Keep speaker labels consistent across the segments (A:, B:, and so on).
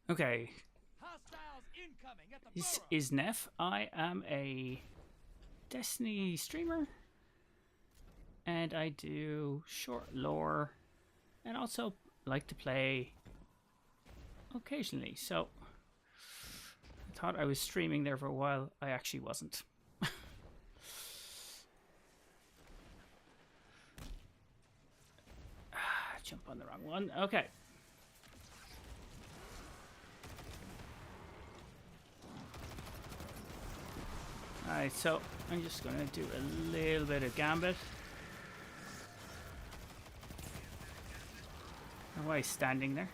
A: Okay,
B: Hostiles incoming at the
A: this
B: burrow.
A: is Neph. I am a Destiny streamer, and I do short lore, and also like to play occasionally. So I thought I was streaming there for a while. I actually wasn't. Jump on the wrong one. Okay. Alright, so I'm just going to do a little bit of gambit. Why is standing there?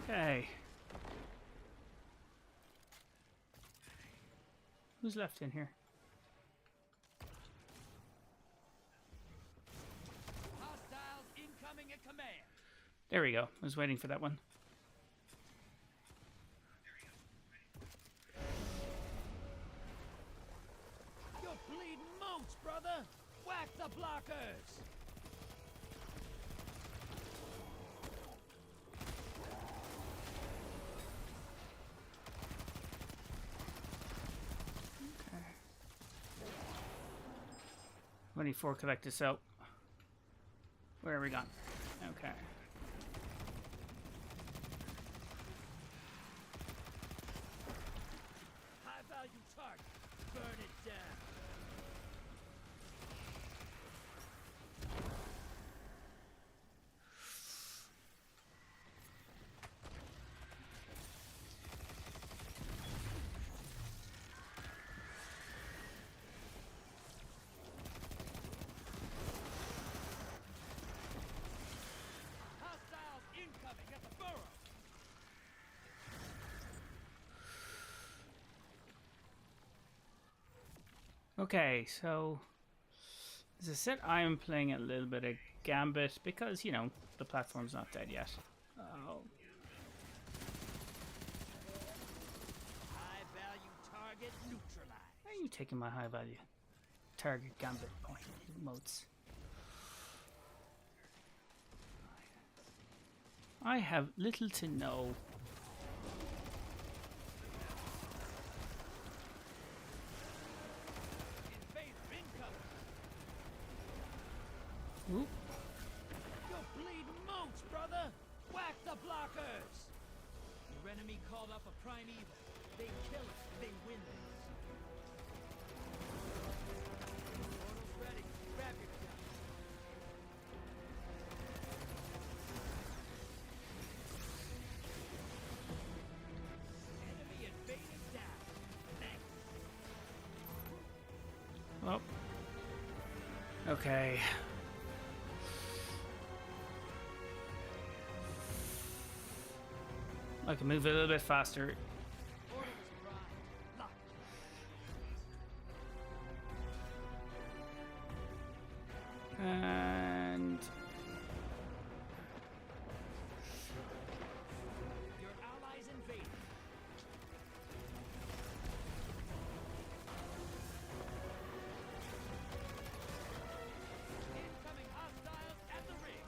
A: Okay. Who's left in here?
B: Hostiles incoming at command.
A: There we go. I was waiting for that one.
B: You're bleeding mooch, brother. Whack the blockers.
A: Okay. 24 collect this out. Where are we gone? Okay.
B: High value target. Burn it down. Hostiles incoming at the burrow.
A: Okay, so as I said, I'm playing a little bit of Gambit because, you know, the platform's not dead yet. Oh.
B: High value target neutralized.
A: Why are you taking my high value target Gambit point motes? I have little to no.
B: Invader incoming.
A: Oop.
B: You're bleeding mooch, brother. Whack the blockers. Your enemy called up a prime evil. They kill it. They win this. Portal's ready. Grab your gun. Enemy invading down. Thanks.
A: Oh. Okay. I can move a little bit faster.
B: Portal is primed. Lock.
A: And
B: Your allies invading. Incoming hostiles at the ring.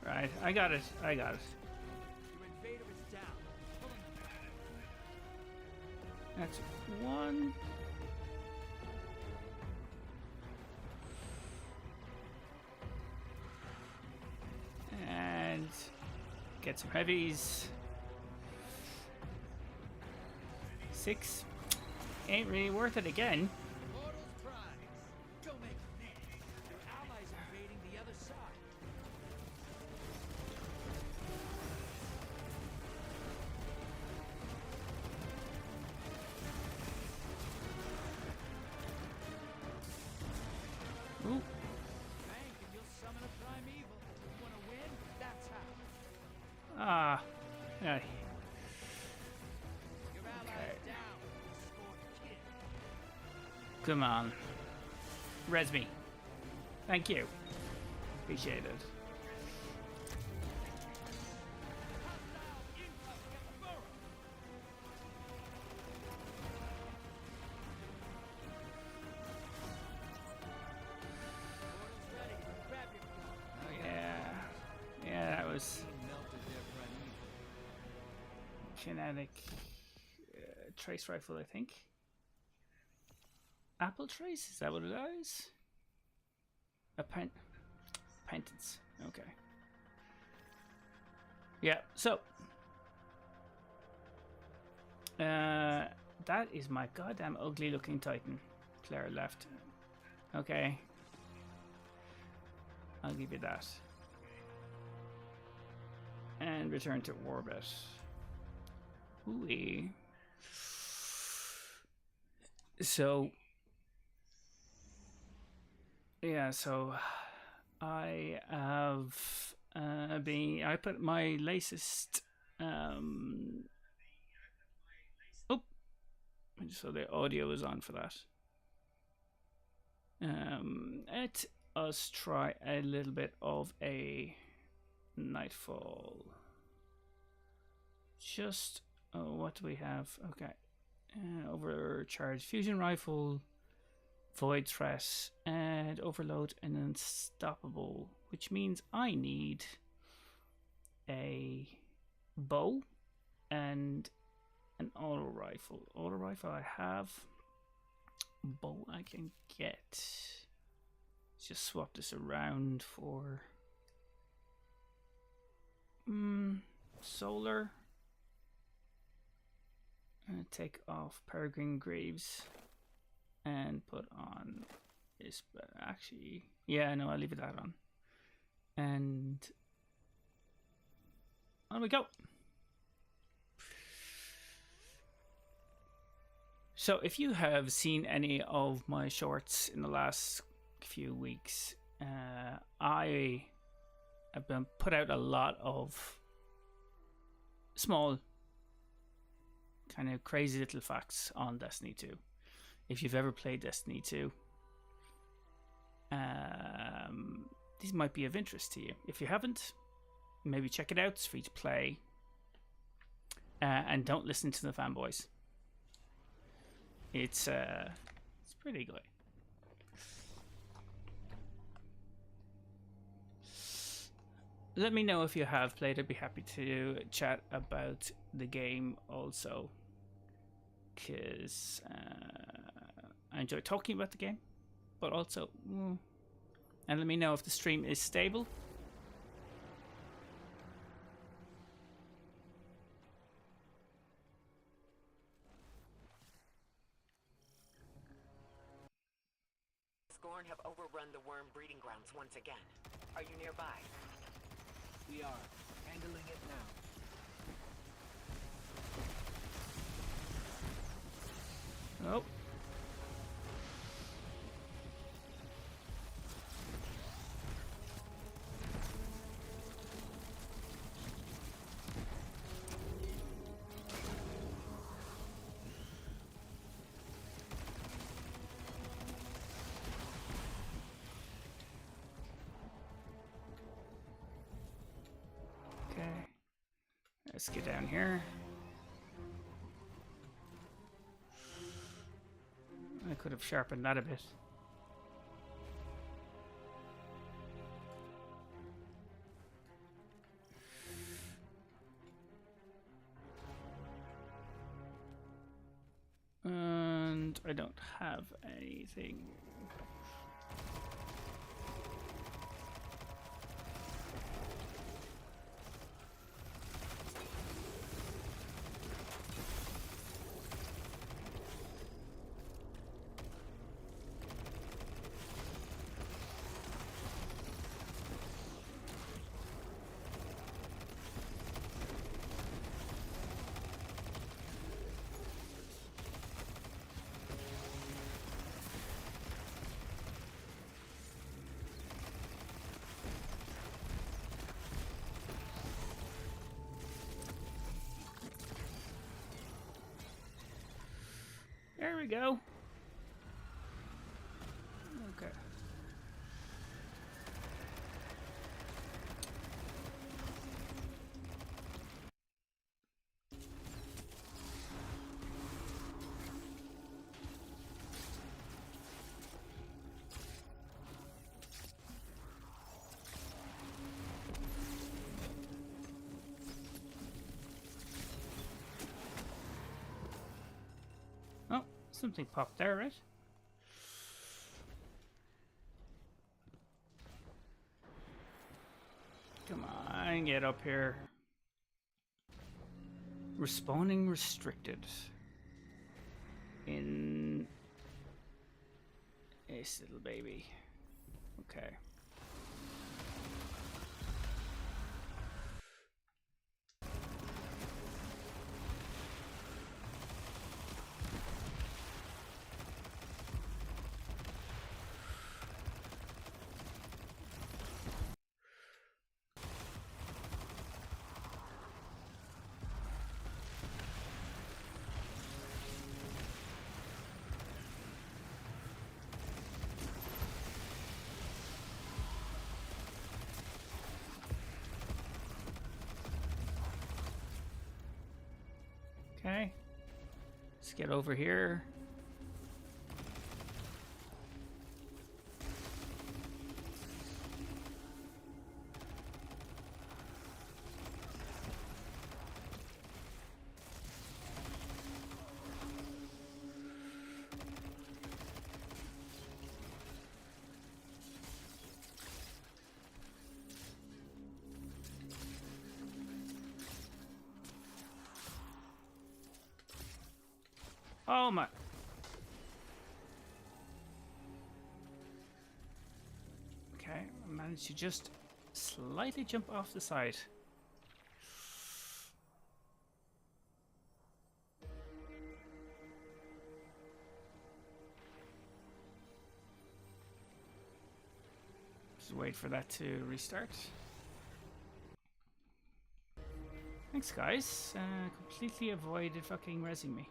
A: right, I got it. I got it.
B: Your invader is down. Pulling them back.
A: That's one. And get some heavies. 6. Ain't really worth it again.
B: Portal's prize. Don't make it next. Your allies invading the other side.
A: Ooh.
B: Bank and you'll summon a primeval. You wanna win? That's how.
A: Ah. Yeah.
B: Your allies
A: Okay.
B: down. Scored a kill.
A: Come on. Res me. Thank you. Appreciate it.
B: Hostile incoming at the burrow.
A: kinetic trace rifle, I think. Apple trace, is that what it is? A pentance. Okay. Yeah, so that is my goddamn ugly looking Titan. Claire left. Okay. I'll give you that. And return to orbit. Ooh. So yeah, so I have I put my latest so the audio is on for that. Let us try a little bit of a Nightfall. Just what do we have? Okay, overcharged fusion rifle, void threat, and overload and unstoppable, which means I need a bow and an auto rifle. Auto rifle I have. Bow I can get. Let's just swap this around for solar. And take off Peregrine Greaves and put on this, but actually, yeah, no, I'll leave it that on. And on we go. So if you have seen any of my shorts in the last few weeks, I have been put out a lot of small kind of crazy little facts on Destiny 2. If you've ever played Destiny 2, these might be of interest to you. If you haven't, maybe check it out. It's free to play. And don't listen to the fanboys. It's pretty good. Let me know if you have played. I'd be happy to chat about the game also, because I enjoy talking about the game, but also and let me know if the stream is stable.
C: Scorn have overrun the worm breeding grounds once again. Are you nearby?
B: We are handling it now.
A: Oh. Let's get down here. I could have sharpened that a bit. And I don't have anything. There we go. Okay. Something popped there, right? Come on, get up here. Respawning restricted. In this little baby. Okay. Okay. Let's get over here. Oh my. Okay, I managed to just slightly jump off the side. Just wait for that to restart. Thanks, guys. Completely avoided fucking rezzing me.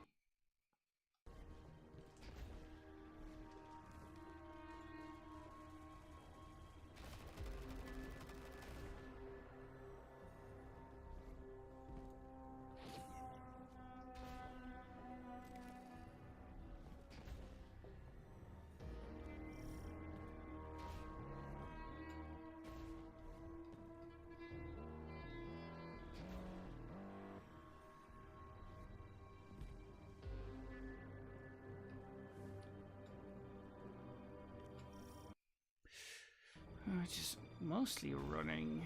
A: Just mostly running.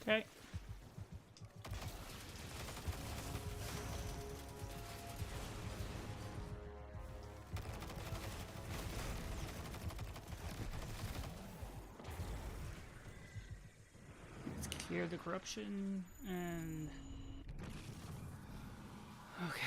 A: Okay. Let's clear the corruption and... Okay.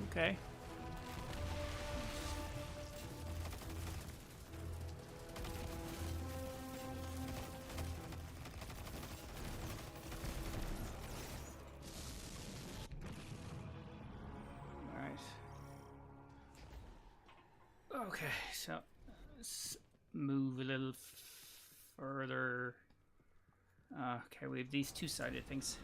A: Okay. Okay, so let's move a little further Okay, we have these two-sided things.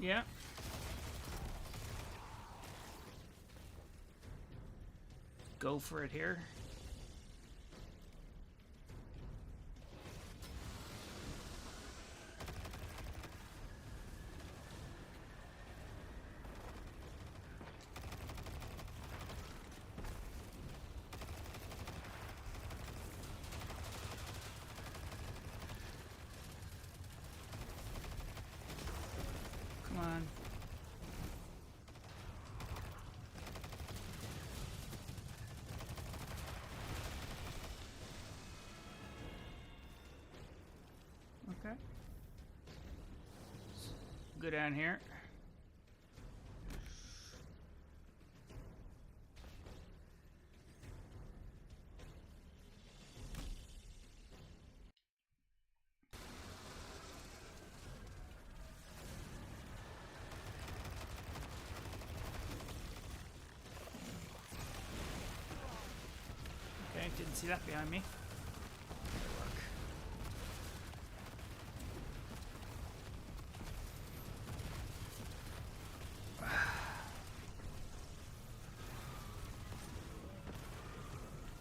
A: Yeah. Go for it here. Come on. Okay. Go down here. Okay, didn't see that behind me.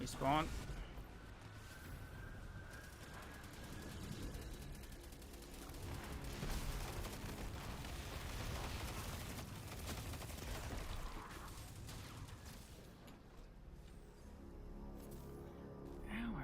A: Respawn. Hour.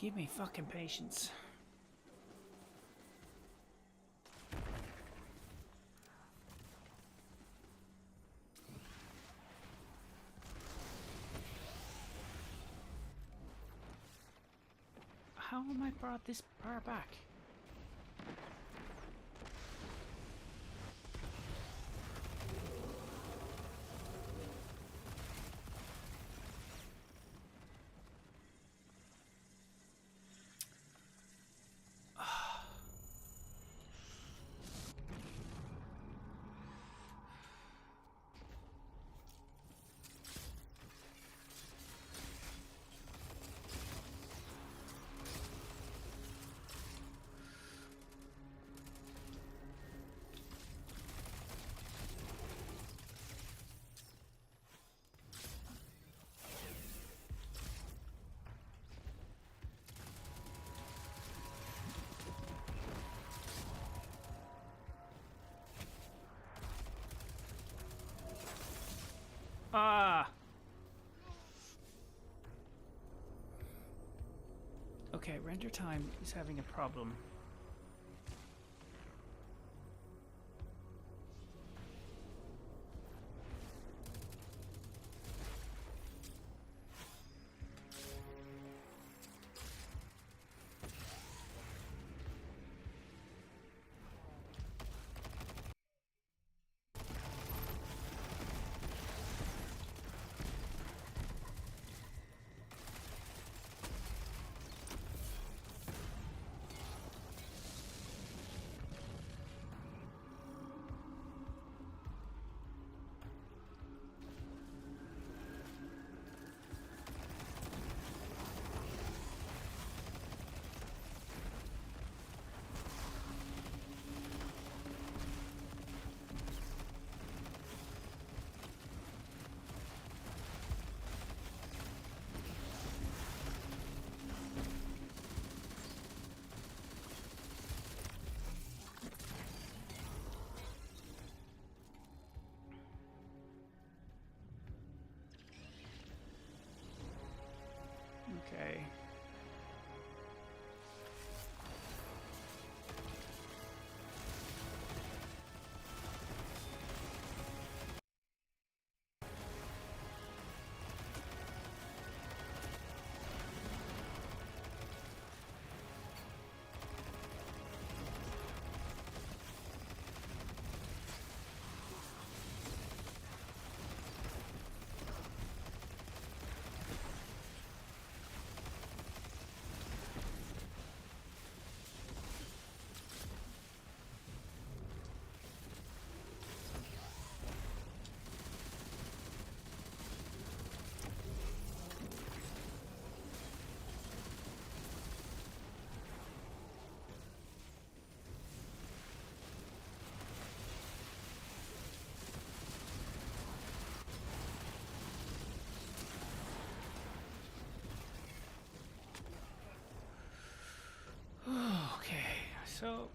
A: Give me fucking patience. How am I brought this far back? Ah! Okay, render time is having a problem. Okay. Okay, so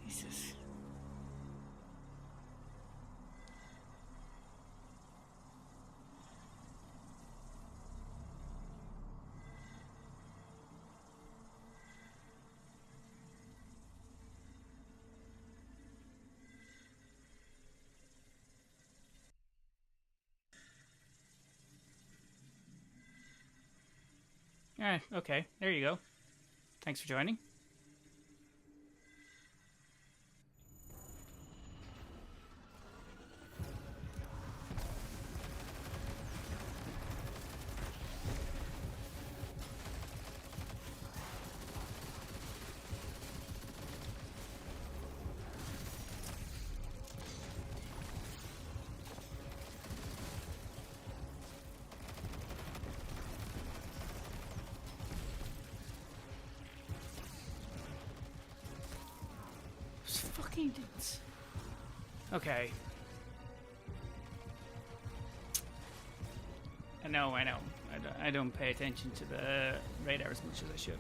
A: Jesus. Okay, there you go. Thanks for joining. Those fucking dudes. Okay. I know. I don't pay attention to the radar as much as I should.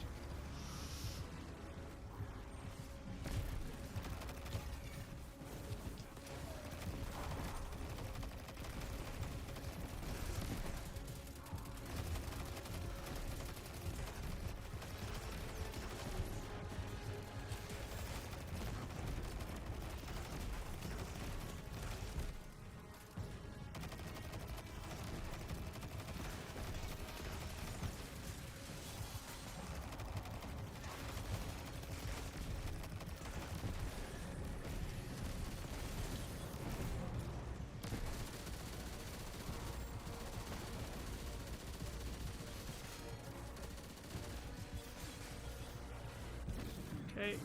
A: Okay.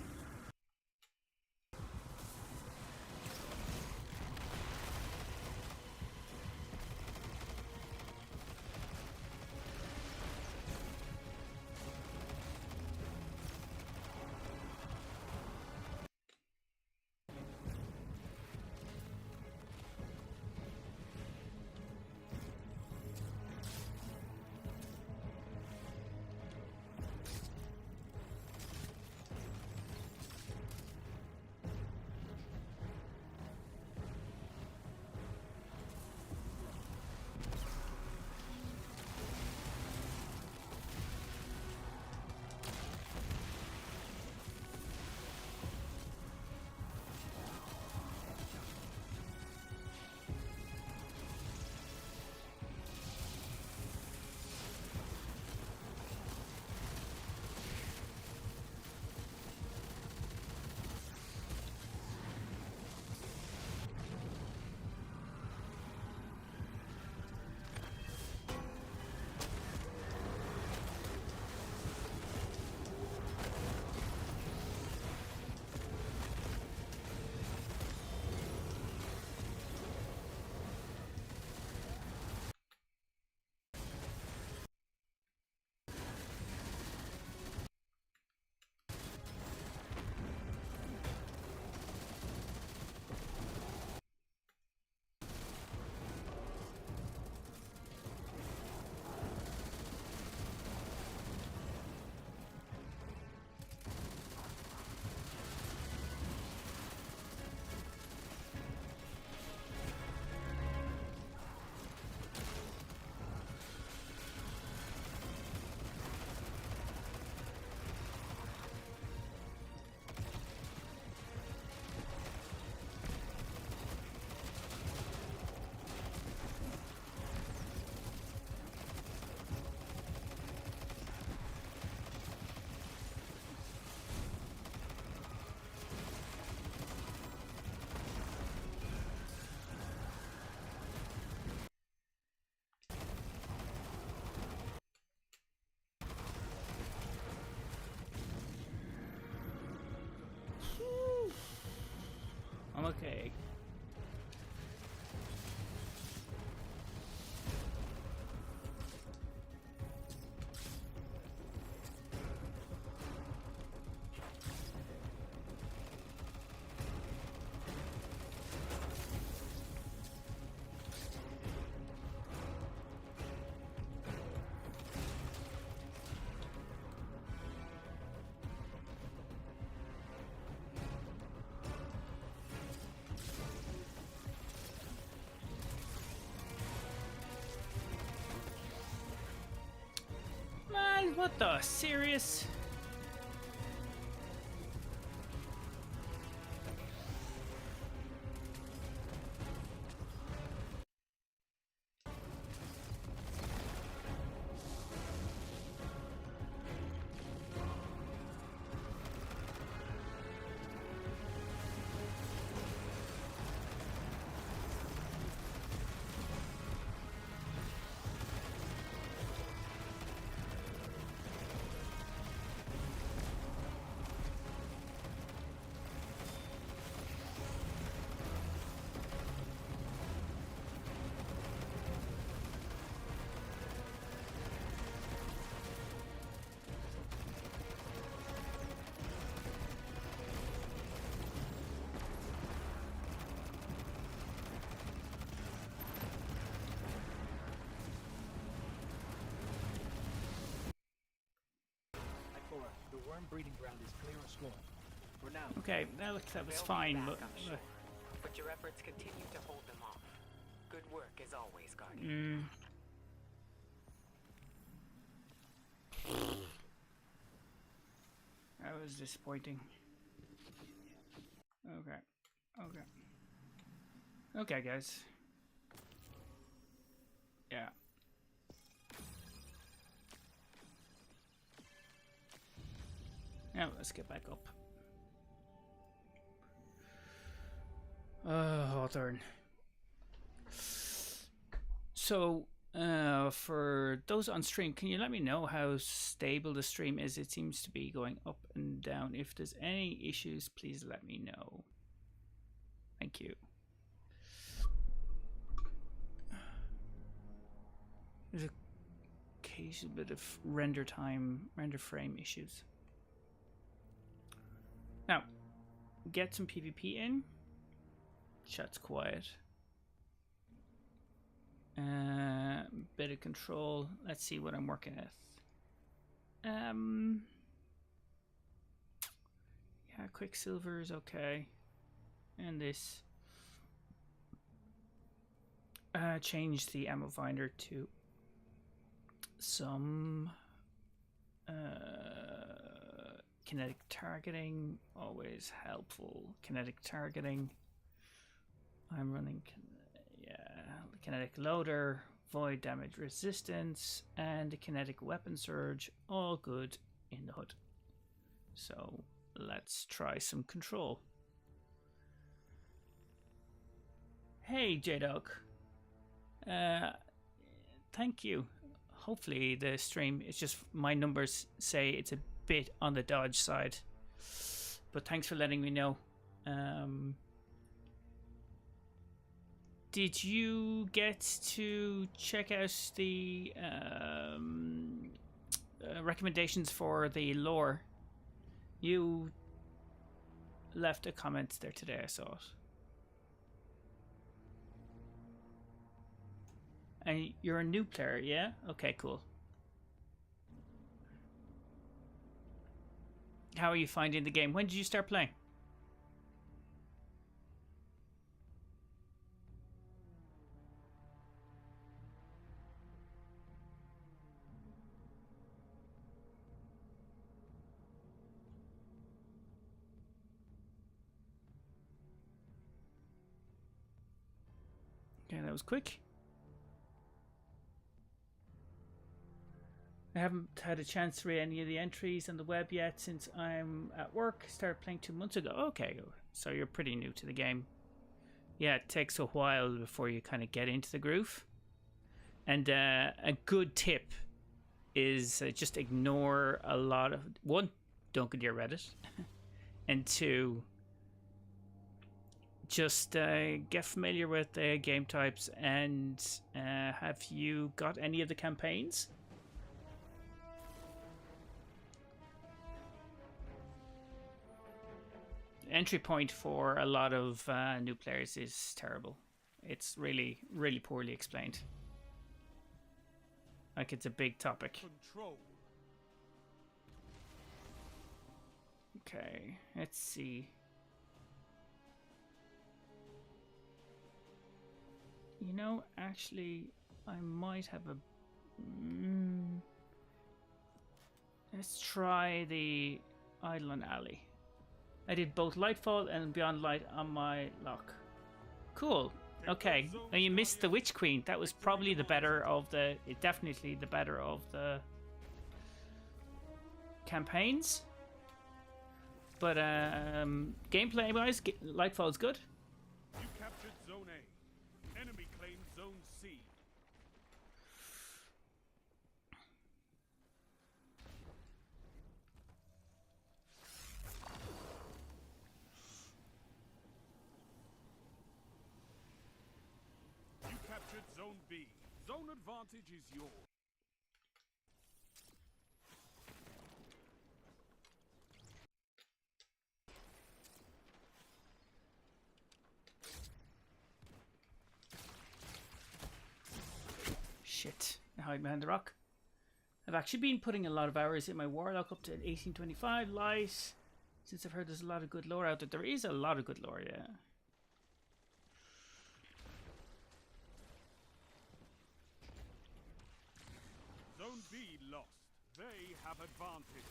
A: Okay. Man, what the? Serious?
B: The worm breeding ground is clear of Scorn. For now.
A: Okay, that was
C: They'll
A: fine,
C: be back,
A: but
C: I'm sure. But your efforts continue to hold them off. Good work as always, Guardian.
A: That was disappointing. Okay. Okay, guys. Yeah. Now let's get back up. Hawthorne. So, for those on stream, can you let me know how stable the stream is? It seems to be going up and down. If there's any issues, please let me know. Thank you. There's a occasional bit of render frame issues. Now, get some PvP in. Chat's quiet. Bit of control. Let's see what I'm working with. Yeah, Quicksilver is okay. And this. Change the ammo finder to some kinetic targeting. Always helpful. Kinetic targeting. I'm running kinetic loader, void damage resistance, and the kinetic weapon surge, all good in the hood. So let's try some control. Hey J-Dog, thank you. Hopefully the stream, it's just my numbers say it's a bit on the dodge side, but thanks for letting me know. Did you get to check out the recommendations for the lore? You left a comment there today, I saw it. And you're a new player, yeah? Okay, cool. How are you finding the game? When did you start playing? Okay, that was quick. I haven't had a chance to read any of the entries on the web yet since I'm at work. Started playing 2 months ago. Okay, so you're pretty new to the game. Yeah, it takes a while before you kind of get into the groove. And a good tip is just ignore a lot of... One, don't go to your Reddit. And two, just get familiar with the game types. And have you got any of the campaigns? Entry point for a lot of new players is terrible. It's really, really poorly explained. Like, it's a big topic.
B: Control.
A: Okay, let's see. You know, actually, I might have a... let's try the Island Alley. I did both Lightfall and Beyond Light on my lock. Cool. Okay. Now you missed the Witch Queen. That was probably the better of the... definitely the better of the campaigns. But gameplay-wise, Lightfall's good.
B: You captured Zone A. Enemy claims Zone C. You captured Zone B. Zone advantage is yours.
A: Shit. I hide behind the rock. I've actually been putting a lot of hours in my Warlock up to 1825 light. Since I've heard there's a lot of good lore out there. There is a lot of good lore, yeah.
B: Zone B lost. They have advantage.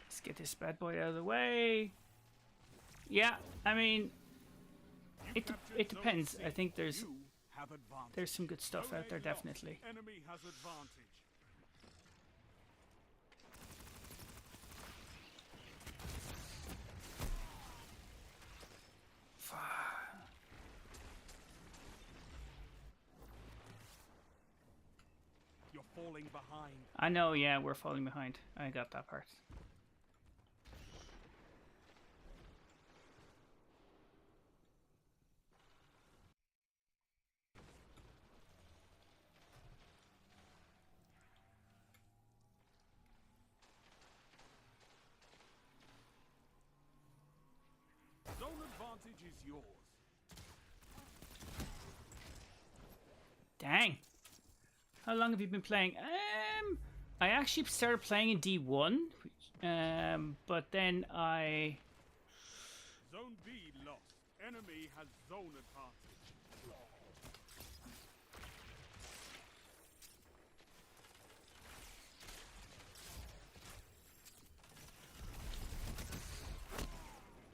A: Let's get this bad boy out of the way. Yeah, I mean, it depends. I think there's some good stuff out there, definitely.
B: Enemy has advantage. You're falling behind.
A: I know, yeah, we're falling behind. I got that part.
B: Zone advantage is yours.
A: Dang. How long have you been playing? I actually started playing in D1, but then I...
B: Zone B lost. Enemy has zone advantage.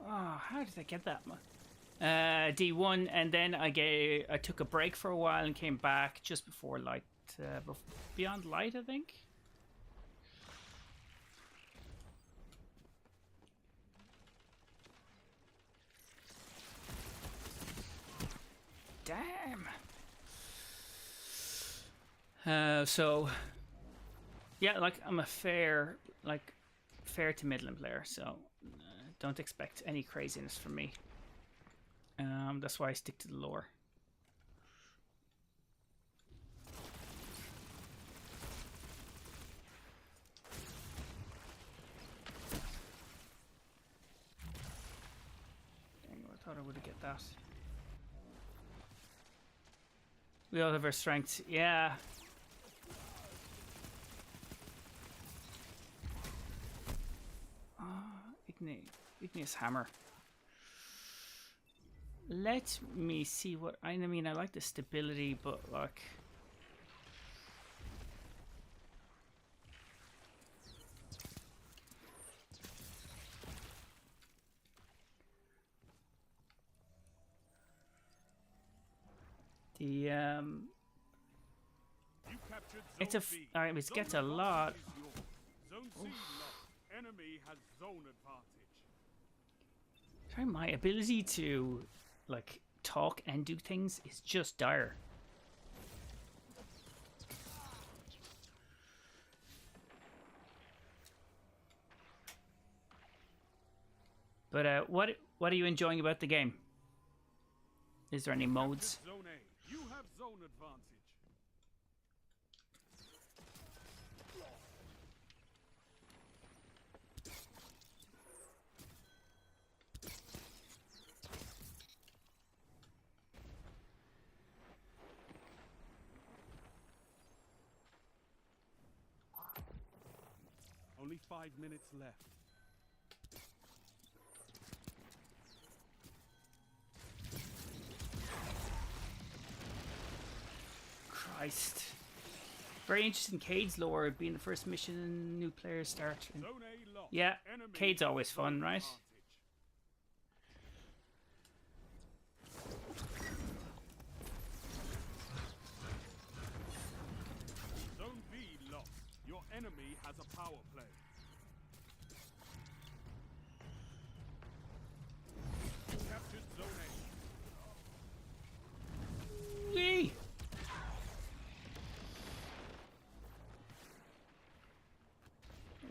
A: Oh, how did I get that one? D1, and then I took a break for a while and came back just before Light, Beyond Light, I think. Damn. So yeah, like I'm a fair to middling player, so don't expect any craziness from me. That's why I stick to the lore. Dang, I thought I would get that. We all have our strengths, yeah. Igneous hammer. Let me see what I mean. I like the stability, but like the
B: You Captured
A: It's a.
B: Zone B.
A: Alright, it
B: Zone
A: gets a lot.
B: advantage is yours. Zone C lost. Enemy has zone advantage.
A: Try my ability to, like, talk and do things is just dire. But what are you enjoying about the game? Is there any modes?
B: Zone A. You have zone advantage. Only 5 minutes left.
A: Christ. Very interesting. Cade's lore being the first mission new players start.
B: Zone A lost.
A: Yeah,
B: Enemy
A: Cade's
B: has
A: always fun,
B: zone
A: right?
B: advantage. Zone B lost. Your enemy has a power play. Captured Zone A.
A: Whee!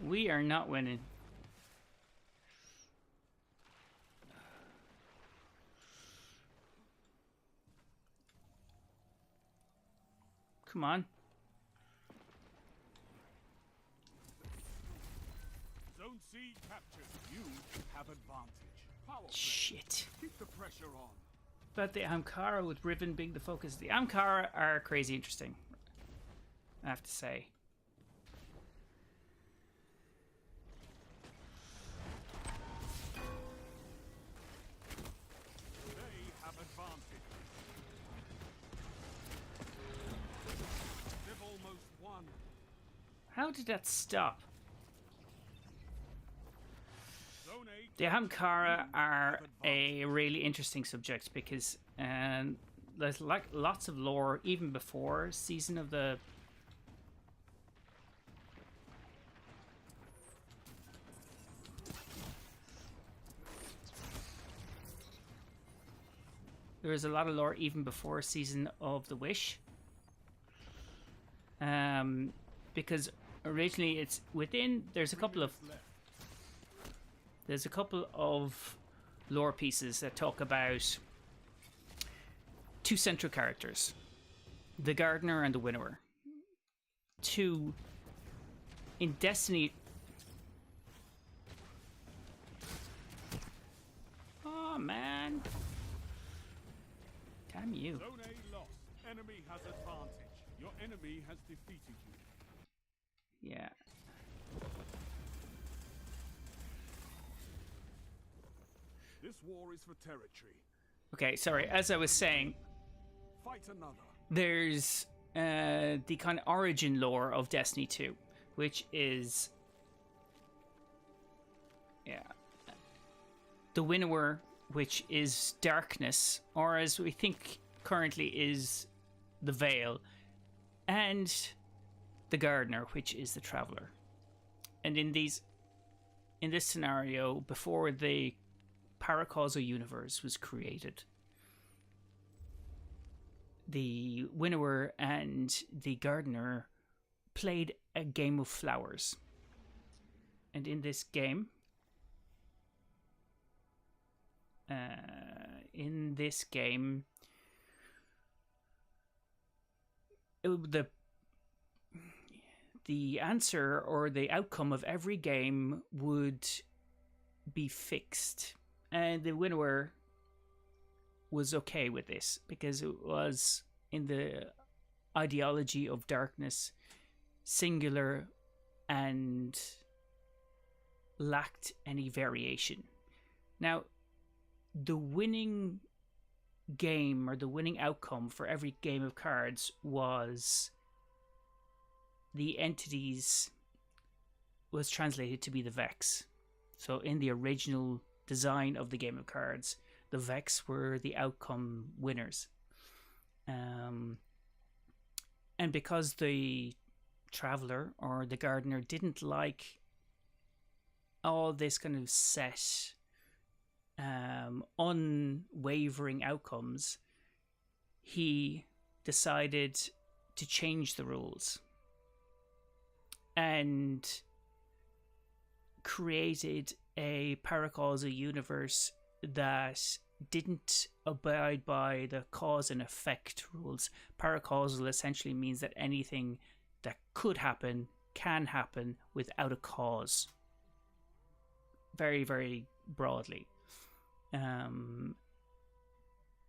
A: We are not winning. Come on.
B: Zone C captured. You have advantage. Power play.
A: Shit.
B: Keep the pressure on.
A: But the Amkara with Riven being the focus. The Amkara are crazy interesting, I have to say.
B: They have advantage. They've almost won.
A: How did that stop?
B: Zone A.
A: The Amkara are a really interesting subject because there's like lots of lore even before Season of the... There was a lot of lore even before Season of the Wish. Because originally it's within... There's a couple of lore pieces that talk about two central characters, the Gardener and the Winnower. Two in Destiny. Oh man! Damn you!
B: Zone A lost. Enemy has advantage. Your enemy has defeated you.
A: Yeah.
B: This war is for territory.
A: Okay, sorry. As I was saying,
B: Fight another.
A: there's the kind of origin lore of Destiny 2, which is the Winnower, which is darkness, or as we think currently is the Veil, and the Gardener, which is the Traveler. And in this scenario, before the Paracausal universe was created, the Winnower and the Gardener played a game of flowers. And in this game, the answer or the outcome of every game would be fixed. And the Winnower was okay with this because it was in the ideology of darkness, singular, and lacked any variation. Now, the winning game or the winning outcome for every game of cards was the entities was translated to be the Vex. So in the original design of the game of cards, the Vex were the outcome winners. And because the traveler or the gardener didn't like all this kind of set, unwavering outcomes, he decided to change the rules and created a paracausal universe that didn't abide by the cause and effect rules. Paracausal essentially means that anything that could happen can happen without a cause. Very, very broadly. And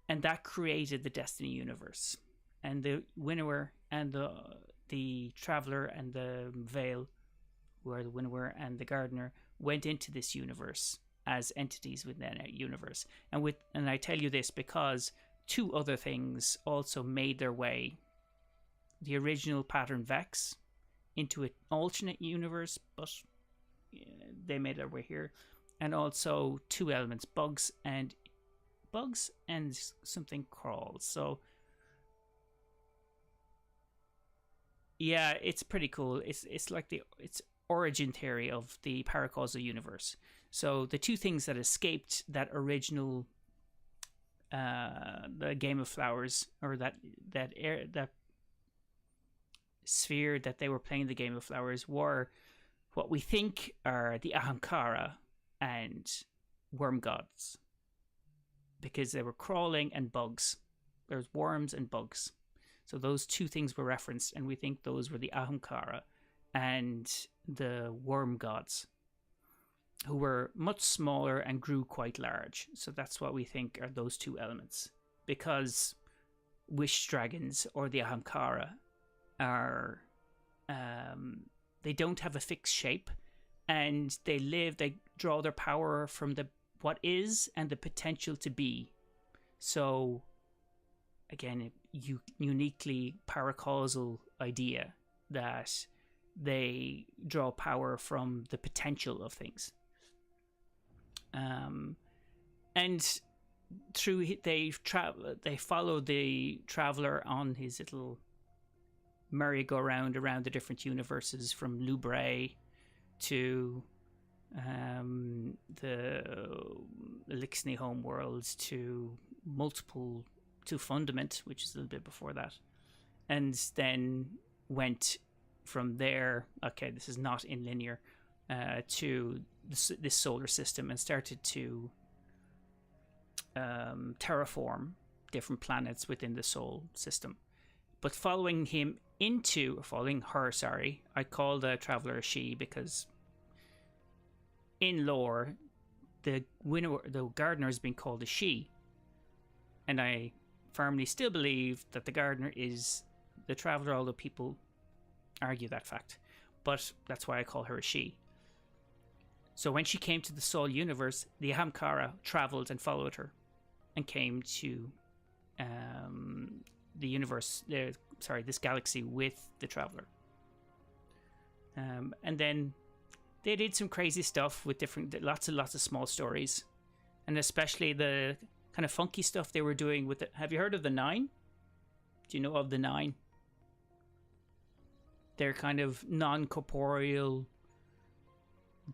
A: that created the Destiny universe. And the Winnower and the Traveler and the Veil, who are the Winnower and the Gardener, went into this universe as entities within a universe. And I tell you this because two other things also made their way. The original Pattern Vex into an alternate universe, but they made their way here. And also two elements, bugs and something crawls. So yeah, it's pretty cool. It's like it's origin theory of the paracausal universe. So the two things that escaped that original the Game of Flowers, or that sphere that they were playing the Game of Flowers, were what we think are the Ahamkara and worm gods, because they were crawling and bugs. There's worms and bugs. So those two things were referenced, and we think those were the Ahamkara and the worm gods, who were much smaller and grew quite large. So that's what we think are those two elements. Because wish dragons, or the Ahamkara, are they don't have a fixed shape, and they draw their power from the what is and the potential to be. So again, uniquely paracausal idea that they draw power from the potential of things. And they follow the Traveler on his little merry-go-round around the different universes, from Lubrae to the Elixni homeworlds to Fundament, which is a little bit before that, and then went from there. Okay, this is not in linear, to this solar system, and started to terraform different planets within the Sol system. But following her, sorry, I call the Traveler a she, because in lore, the Gardener has been called a she, and I firmly still believe that the Gardener is the Traveler, although people argue that fact. But that's why I call her a she. So when she came to the Sol universe, the Ahamkara traveled and followed her, and came to the universe, this galaxy with the Traveler. And then they did some crazy stuff with lots and lots of small stories, and especially the kind of funky stuff they were doing with it. Have you heard of the Nine? Do you know of the Nine? They're kind of non-corporeal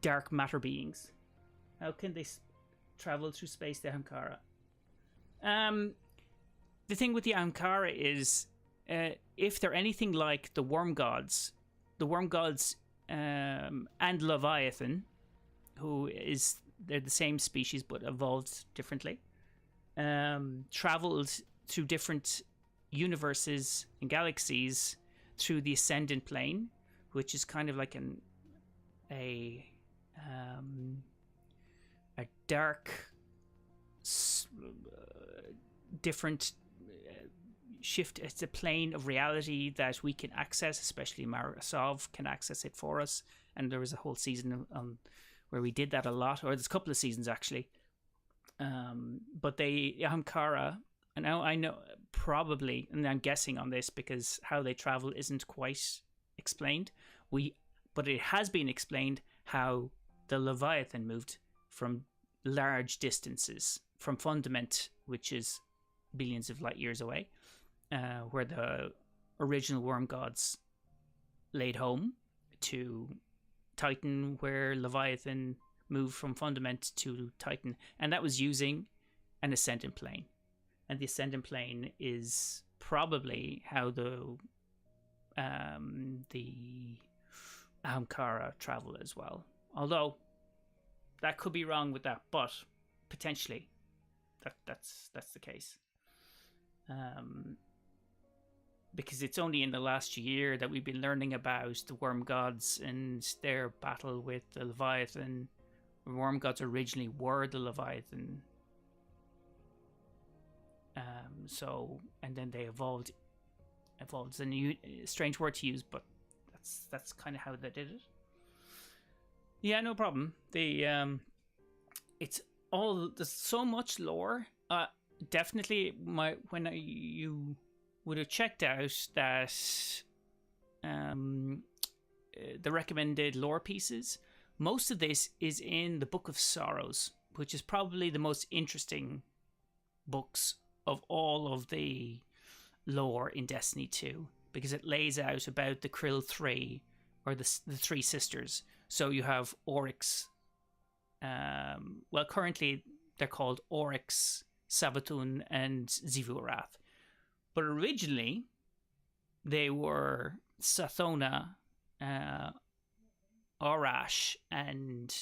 A: dark matter beings. How can they travel through space, the Ahamkara? The thing with the Ahamkara is, if they're anything like the worm gods and Leviathan, they're the same species but evolved differently, traveled through different universes and galaxies through the Ascendant Plane, which is kind of like a dark, different shift. It's a plane of reality that we can access, especially Marasov can access it for us, and there was a whole season where we did that a lot, or there's a couple of seasons actually. But the Ahamkara, and now I know probably, and I'm guessing on this because how they travel isn't quite explained, but it has been explained how the Leviathan moved from large distances, from Fundament, which is billions of light years away, where the original worm gods laid home to Titan, where Leviathan moved from Fundament to Titan, and that was using an ascendant plane. And the ascendant plane is probably how the Ahamkara travel as well. Although that could be wrong with that, but potentially that's the case. Because it's only in the last year that we've been learning about the worm gods and their battle with the Leviathan. The worm gods originally were the Leviathan. And then they evolved. Evolved is a new strange word to use, but that's kind of how they did it. Yeah, no problem. There's so much lore. Definitely, you would have checked out that the recommended lore pieces. Most of this is in the Book of Sorrows, which is probably the most interesting books of all of the lore in Destiny 2, because it lays out about the Krill 3, or the three sisters. So you have Oryx. Well, currently they're called Oryx, Savathun, and Xivu-Arath. But originally, they were Sathona, Arash, and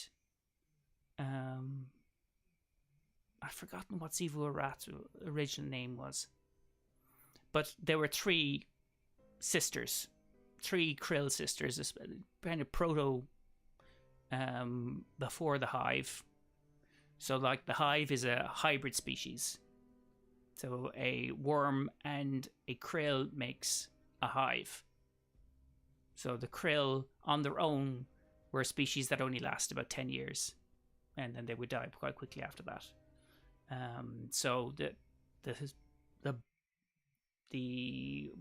A: I've forgotten what Xivu-Arath's original name was. But there were three sisters, three Krill sisters, kind of proto before the Hive. So like the Hive is a hybrid species. So a worm and a krill makes a hive. So the krill on their own were a species that only lasted about 10 years. And then they would die quite quickly after that. So the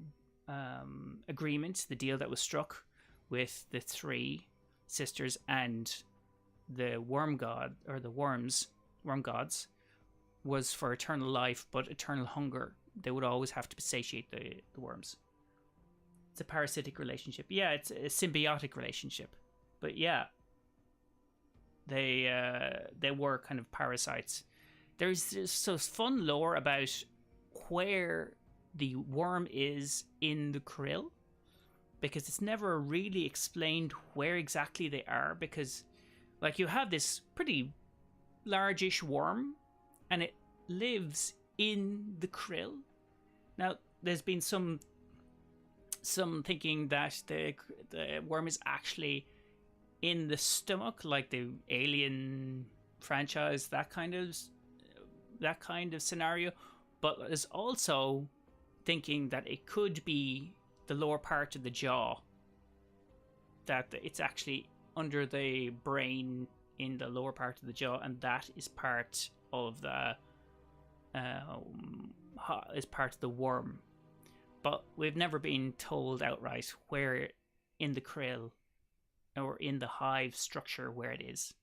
A: agreement, the deal that was struck with the three sisters and the worm god, or the worm gods, was for eternal life, but eternal hunger. They would always have to satiate the worms. It's a parasitic relationship. Yeah, it's a symbiotic relationship. But yeah, they were kind of parasites. There's so fun lore about where the worm is in the krill, because it's never really explained where exactly they are, because like you have this pretty largish worm and it lives in the krill. Now there's been some thinking that the worm is actually in the stomach, like the Alien franchise, that kind of scenario. But there's also thinking that it could be the lower part of the jaw, that it's actually under the brain in the lower part of the jaw, and that is part of the worm. But we've never been told outright where in the krill or in the hive structure where it is.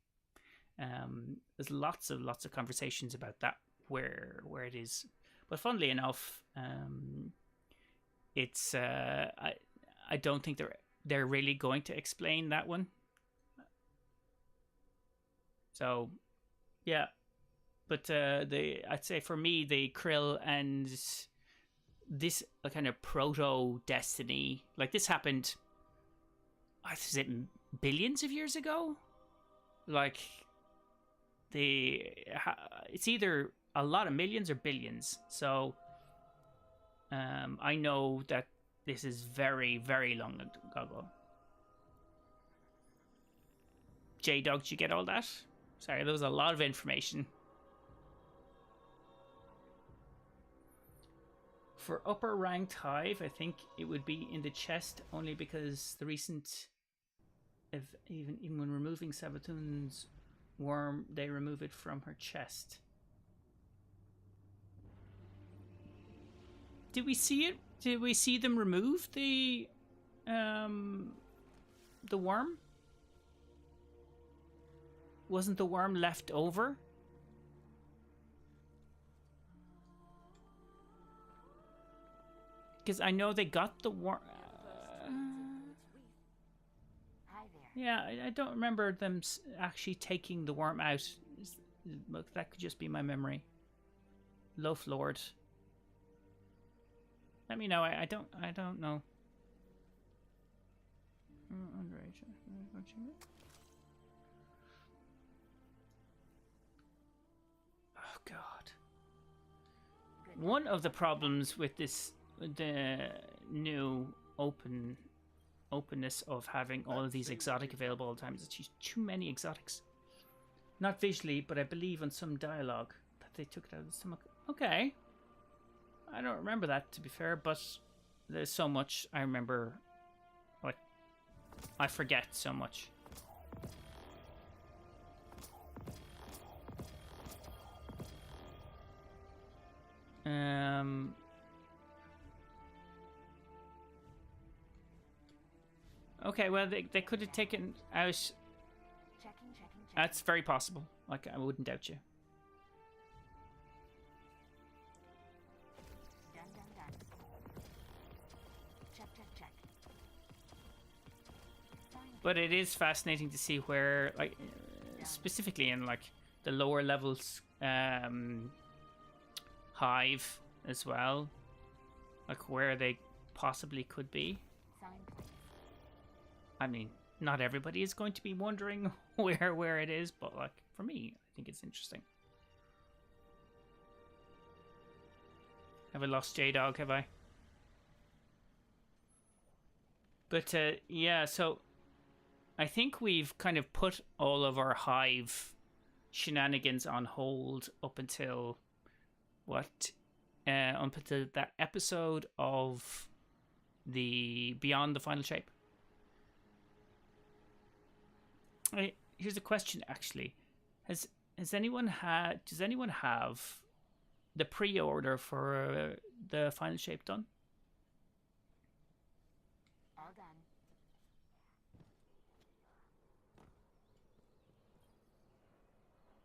A: There's lots of conversations about that, where it is. But funnily enough, it's I don't think they're really going to explain that one. So yeah, but I'd say for me, the krill and this kind of proto Destiny, like this happened, is it billions of years ago? Like it's either a lot of millions or billions. So I know that this is very, very long ago. J-Dog, did you get all that? Sorry, there was a lot of information. For upper ranked hive, I think it would be in the chest, only because the recent, even when removing Savathun's worm, they remove it from her chest. Did we see it? Did we see them remove the worm? Wasn't the worm left over? because I know they got the worm.
D: Hi there.
A: Yeah, I don't remember them actually taking the worm out. Look, that could just be my memory. Loaf Lord. Let me know. I don't know. Underage. Oh God. One of the problems with the new openness of having all of these exotic available all the time is that too many exotics. Not visually, but I believe on some dialogue that they took it out of the stomach. Okay. I don't remember that, to be fair, but there's so much I remember. Like, I forget so much. Okay, well, they could have taken out...
D: Checking.
A: That's very possible. Like, I wouldn't doubt you.
D: Done. Check.
A: But it is fascinating to see where, like, specifically in, like, the lower levels, hive as well. Like, where they possibly could be.
D: Sign, please.
A: I mean, not everybody is going to be wondering where it is, but, like, for me, I think it's interesting. Have I lost J-Dog, have I? But, yeah, so I think we've kind of put all of our hive shenanigans on hold up until, up until that episode of the Beyond the Final Shape. Here's a question, actually. Does anyone have the pre-order for the Final Shape done?
D: All done.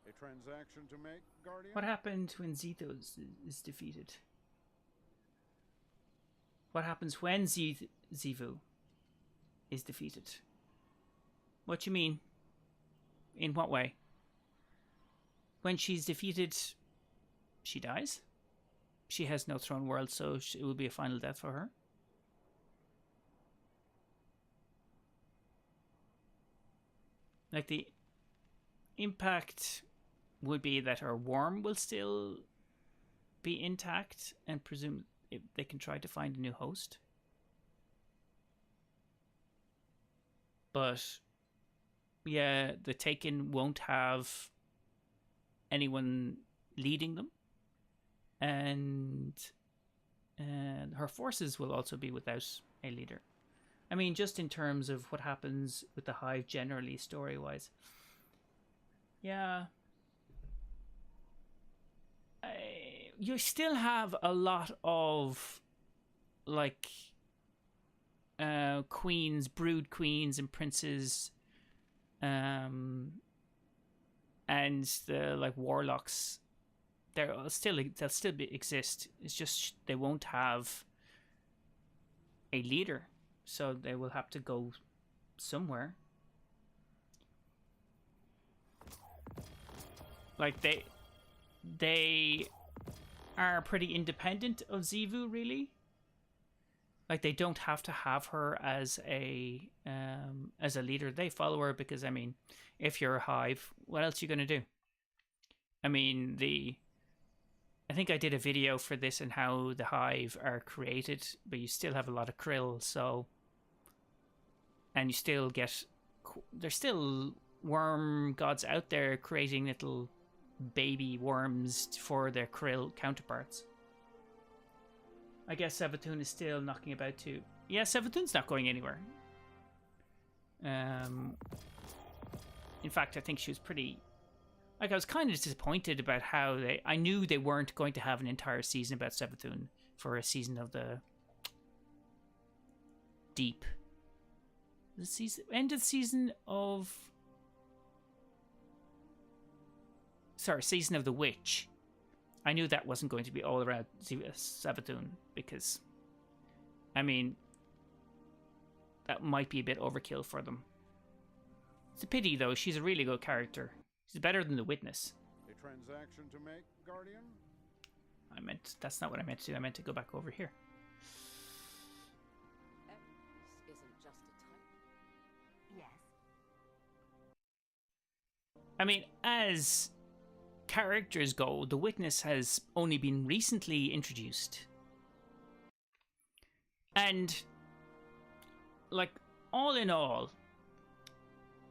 E: A transaction to make, Guardian?
A: What happened when Zito is defeated? What happens when Zivu is defeated? What you mean? In what way? When she's defeated, she dies? She has no throne world, so it will be a final death for her? Like, the impact would be that her worm will still be intact, and presume they can try to find a new host. But yeah, the Taken won't have anyone leading them, and her forces will also be without a leader. I mean, just in terms of what happens with the Hive generally, story-wise. Yeah. You still have a lot of, like, queens, brood queens and princes, and the, like, warlocks. They'll still exist. It's just they won't have a leader, so they will have to go somewhere. Like, they are pretty independent of Zivu, really. Like, they don't have to have her as a leader. They follow her because, I mean, if you're a Hive, what else are you going to do? I mean, I think I did a video for this and how the Hive are created, but you still have a lot of krill, so... And you still get... There's still worm gods out there creating little baby worms for their krill counterparts. I guess Savathun is still knocking about too. Yeah, Savathun's not going anywhere. In fact, I think she was pretty... Like, I was kind of disappointed about how I knew they weren't going to have an entire season about Savathun for a season of the Deep. The season... End of season of... Sorry, season of the Witch. I knew that wasn't going to be all around Savathun, because I mean, that might be a bit overkill for them. It's a pity, though. She's a really good character. She's better than the Witness.
E: A transaction to make, Guardian?
A: That's not what I meant to do. I meant to go back over here.
C: This isn't just a type.
D: Yes.
A: I mean, as characters go, the Witness has only been recently introduced. And, like, all in all,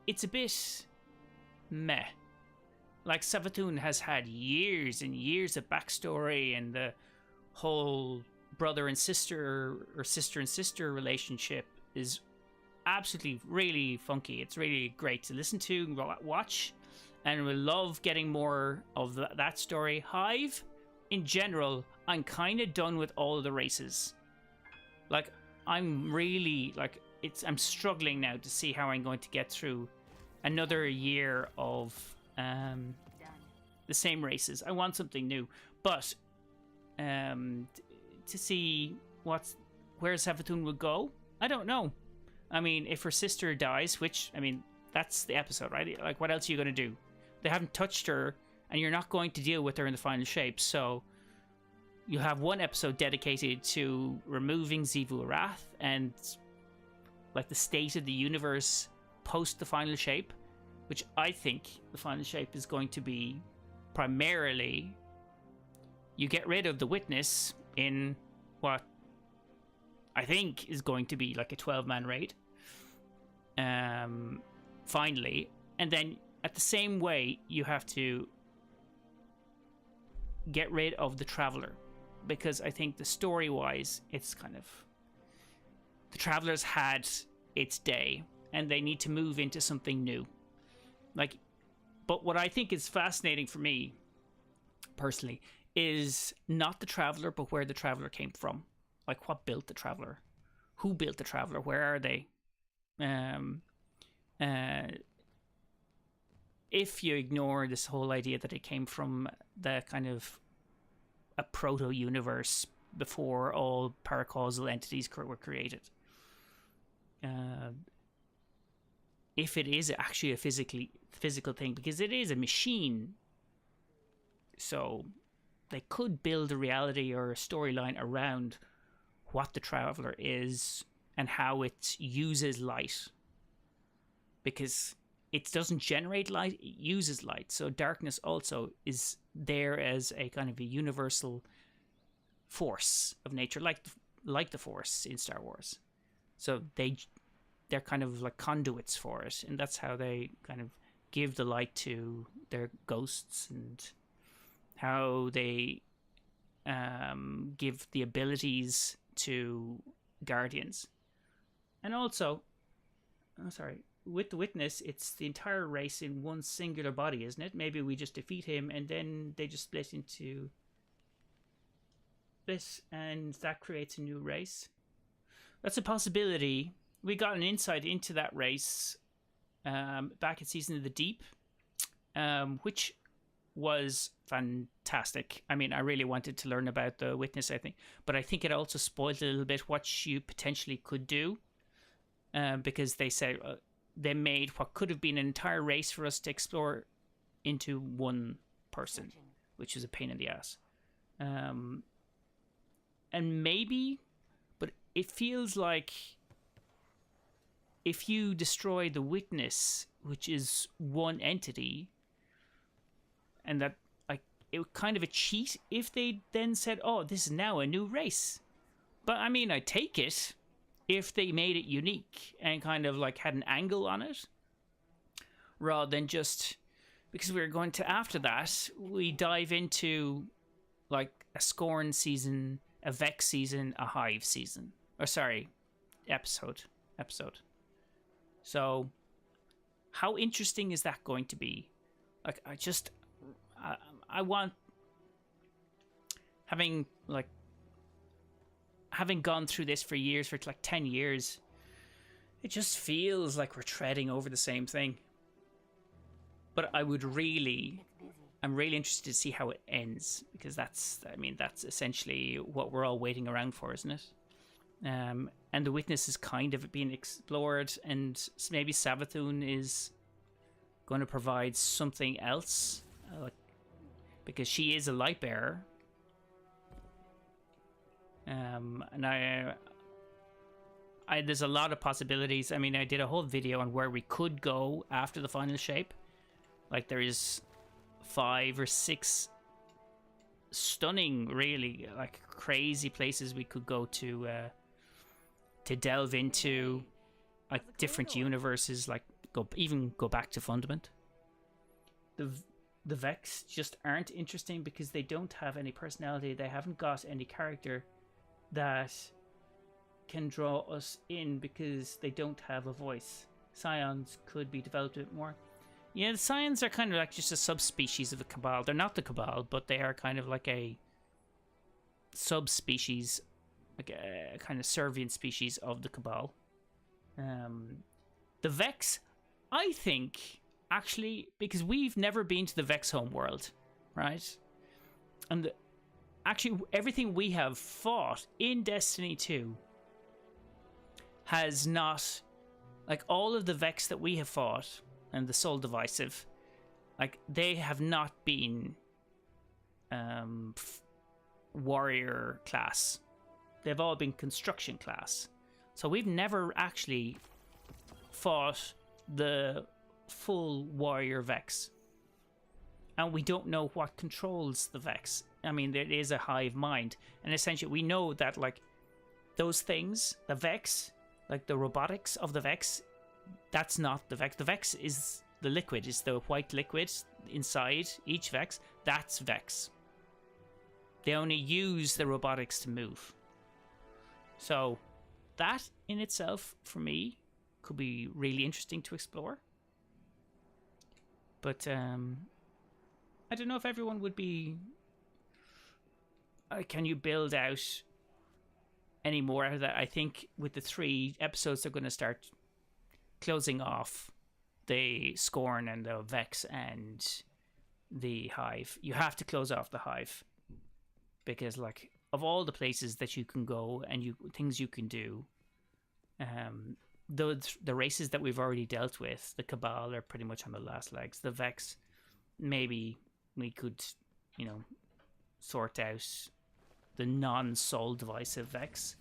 A: it's a bit meh. Like, Savathun has had years and years of backstory, and the whole brother and sister, or sister and sister relationship is absolutely really funky. It's really great to listen to and watch, and we love getting more of that story. Hive, in general, I'm kind of done with all of the races. Like, I'm really, like, I'm struggling now to see how I'm going to get through another year of
D: Done.
A: the same races. I want something new, but to see where Savathun would go, I don't know. I mean, if her sister dies, which, I mean, that's the episode, right? Like, what else are you going to do? They haven't touched her, and you're not going to deal with her in the final shape, so you have one episode dedicated to removing Xivu Arath and, like, the state of the universe post the final shape, which I think the final shape is going to be primarily you get rid of the Witness in what I think is going to be like a 12-man raid. Finally. And then at the same way, you have to get rid of the Traveler. Because I think the story-wise, it's kind of... The Traveler's had its day, and they need to move into something new. Like, but what I think is fascinating for me, personally, is not the Traveler, but where the Traveler came from. Like, what built the Traveler? Who built the Traveler? Where are they? If you ignore this whole idea that it came from the kind of a proto-universe before all paracausal entities were created. If it is actually a physical thing, because it is a machine, so they could build a reality or a storyline around what the Traveler is and how it uses light, because it doesn't generate light, it uses light. So darkness also is there as a kind of a universal force of nature, like the Force in Star Wars. So they're kind of like conduits for it, and that's how they kind of give the light to their ghosts, and how they give the abilities to Guardians. And also, with the Witness, it's the entire race in one singular body, isn't it? Maybe we just defeat him, and then they just split into this, and that creates a new race. That's a possibility. We got an insight into that race back at Season of the Deep, which was fantastic. I mean, I really wanted to learn about the Witness, I think, but I think it also spoiled a little bit what you potentially could do, because they said they made what could have been an entire race for us to explore into one person, which is a pain in the ass. And maybe, but it feels like if you destroy the Witness, which is one entity, and that, like, it was kind of a cheat if they then said, oh, this is now a new race. But I mean, I take it if they made it unique and kind of like had an angle on it, rather than just, because we're going to, after that, we dive into like a Scorn season, a Vex season, a Hive season, or sorry, episode. So how interesting is that going to be? Like, I want, having gone through this for years, for like 10 years, it just feels like we're treading over the same thing. But I'm really interested to see how it ends, because that's essentially what we're all waiting around for, isn't it? And the witness is kind of being explored, and maybe Savathun is going to provide something else, because she is a light bearer. And there's a lot of possibilities. I mean, I did a whole video on where we could go after the final shape. Like, there is 5 or 6 stunning, really, like, crazy places we could go to delve into, like, different universes, like even go back to Fundament. The Vex just aren't interesting because they don't have any personality. They haven't got any character that can draw us in because they don't have a voice. Scions could be developed a bit more. Yeah, the Scions are kind of like just a subspecies of the Cabal. They're not the Cabal, but they are kind of like a subspecies, like a kind of Servient species of the Cabal. The Vex, I think, actually, because we've never been to the Vex homeworld, right? And actually, everything we have fought in Destiny 2 has not, like, all of the Vex that we have fought and the Soul Divisive, like, they have not been warrior class. They've all been construction class. So we've never actually fought the full warrior Vex. And we don't know what controls the Vex. I mean, there is a hive mind. And essentially, we know that, like, those things, the Vex, like the robotics of the Vex, that's not the Vex. The Vex is the liquid, is the white liquid inside each Vex. That's Vex. They only use the robotics to move. So that in itself, for me, could be really interesting to explore. But I don't know if everyone would be... can you build out any more out of that? I think with the 3 episodes, they're going to start closing off the Scorn and the Vex and the Hive. You have to close off the Hive. Because, like, of all the places that you can go and things you can do, the races that we've already dealt with, the Cabal, are pretty much on the last legs. The Vex, maybe we could, sort out the non-soul divisive Vex.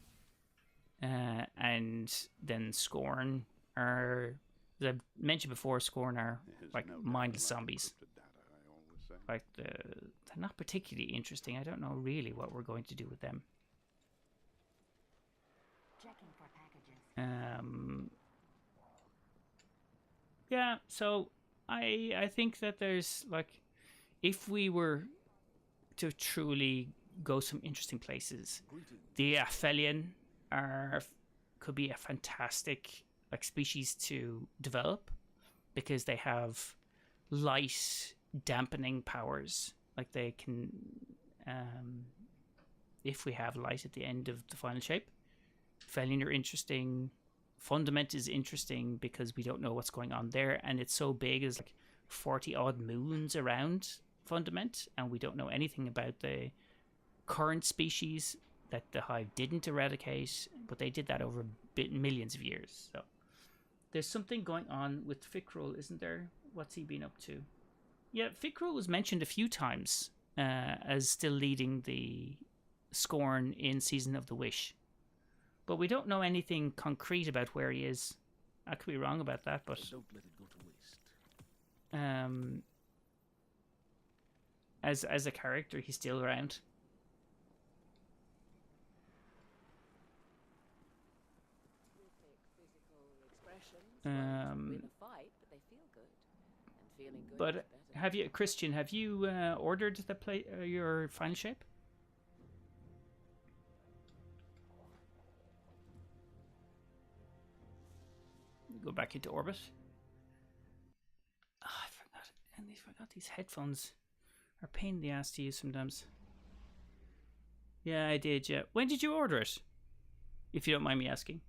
A: And then Scorn are, as I've mentioned before, Scorn are like mindless zombies. Like, they're not particularly interesting. I don't know really what we're going to do with them.
D: Checking for packages.
A: Yeah, so I think that there's, like, if we were to truly go some interesting places, the Aphelion could be a fantastic, like, species to develop because they have light dampening powers. Like, they can, if we have light at the end of the final shape, Aphelion are interesting. Fundament is interesting because we don't know what's going on there, and it's so big. There's like 40 odd moons around Fundament, and we don't know anything about the current species that the Hive didn't eradicate, but they did that over millions of years. So there's something going on with Fikrul, isn't there? What's he been up to? Yeah, Fikrul was mentioned a few times as still leading the Scorn in Season of the Wish. But we don't know anything concrete about where he is. I could be wrong about that, but
F: don't let it go to waste.
A: As a character, he's still around. But have you, Christian? Have you ordered the your final shape? Go back into orbit. Oh, I forgot. And I forgot these headphones are a pain in the ass to use sometimes. Yeah, I did. Yeah. When did you order it? If you don't mind me asking.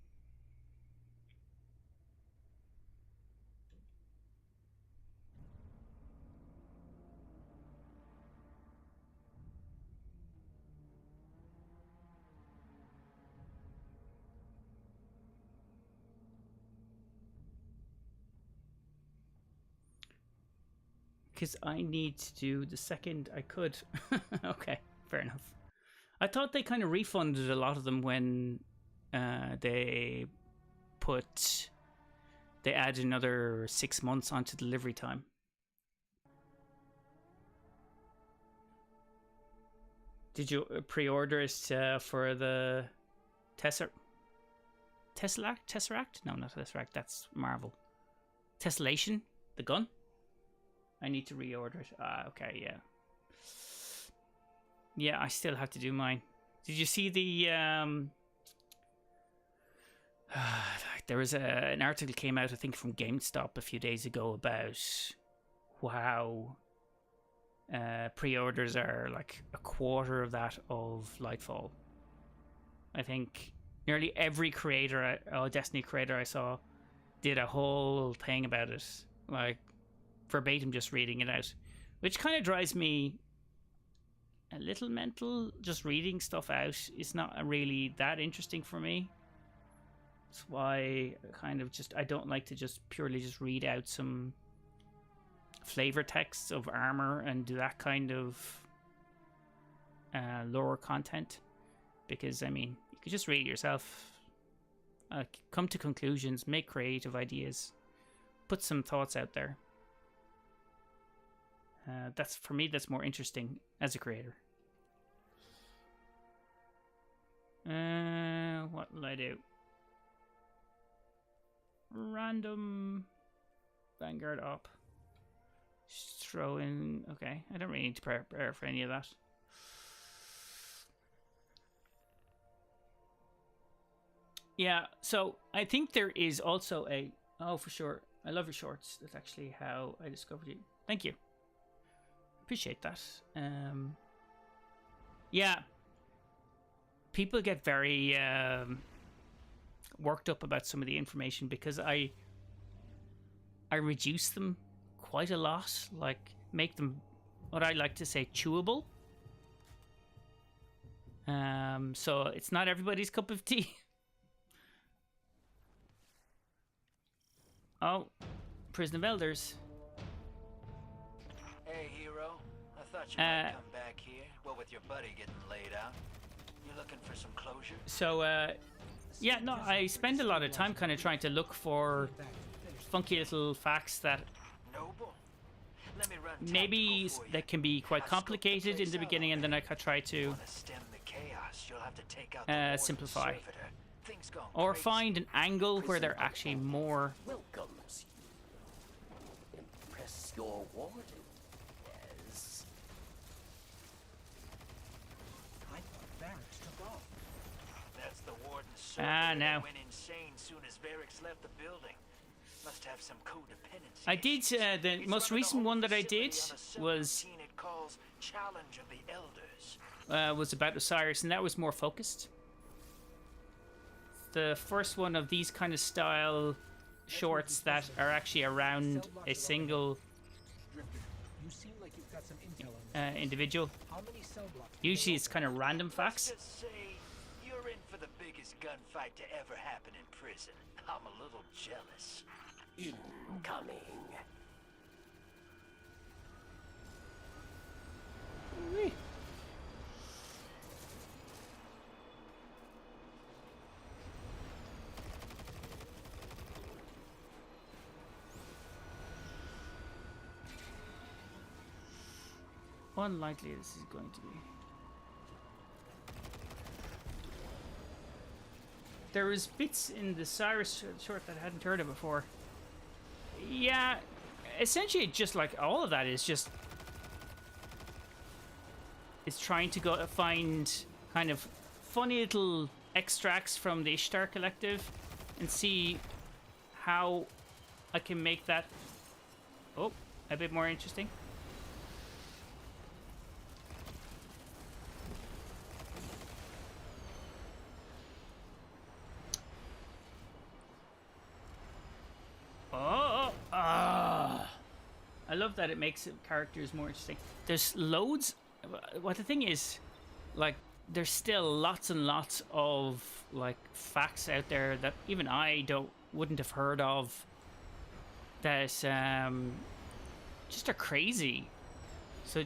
A: because I need to do the second I could. Okay, fair enough. I thought they kind of refunded a lot of them when they add another 6 months onto delivery time. Did you pre-order it for the Tesseract? No, not Tesseract. That's Marvel. Tessellation, the gun. I need to reorder it. Okay, yeah. Yeah, I still have to do mine. Did you see the there was an article came out, I think, from GameStop a few days ago about how pre-orders are like a quarter of that of Lightfall. I think nearly every Destiny creator I saw did a whole thing about it, like verbatim, just reading it out, which kind of drives me a little mental. Just reading stuff out is not really that interesting for me. That's why I don't like to just purely just read out some flavor texts of armor and do that kind of lore content, because I mean, you could just read it yourself, come to conclusions, make creative ideas, put some thoughts out there. That's, for me, that's more interesting as a creator. What will I do? Random Vanguard up. Just throw in. Okay, I don't really need to prepare for any of that. Yeah, so I think there is also a... Oh, for sure. I love your shorts. That's actually how I discovered you. Thank you. Appreciate that. Yeah. People get very worked up about some of the information because I reduce them quite a lot. Like, make them, what I like to say, chewable. So it's not everybody's cup of tea. Oh, Prison of Elders.
B: Hey, hero. I thought you might come back here. What with your buddy getting laid out? You looking for some closure?
A: So, yeah, no, I spend a lot of time kind of trying to look for funky little facts that
B: Noble. Let me run
A: maybe
B: tactical for you.
A: that can be quite
B: I scoped the
A: complicated in
B: place
A: the
B: out
A: beginning, and then I
B: already.
A: could try to
B: Wanna stem the chaos, you'll have to take out the warden's
A: simplify.
B: servitor. Things gone
A: Or
B: crazy.
A: find an angle where they're actually more...
G: Welcomes you. Impress your warden, yes.
B: I thought Barracks took off. That's the warden's
A: Ah,
B: servitor
A: now.
B: that went insane soon as Barracks left the building. Must have some codependency.
A: I did, the
B: He's
A: most
B: running
A: recent
B: whole
A: one that I
B: facility
A: did
B: on a separate
A: was
B: routine it calls Challenge of the Elders.
A: was about Osiris, and that was more focused. The first one of these kind of style shorts that are actually around a single
H: You seem like you've got some intel on this.
A: individual.
H: How many cell blocks?
A: Usually it's kind of random facts.
B: Let's just say you're in for the biggest gunfight to ever happen in prison. I'm a little jealous.
G: Incoming.
A: Unlikely this is going to be. There was bits in the Cyrus short that I hadn't heard of before. Yeah, essentially just like all of that is just... It's trying to go find kind of funny little extracts from the Ishtar Collective and see how I can make that, oh, a bit more interesting. I love that it makes characters more interesting. There's loads. What the thing is, like, there's still lots and lots of like facts out there that even I wouldn't have heard of. That just are crazy. So,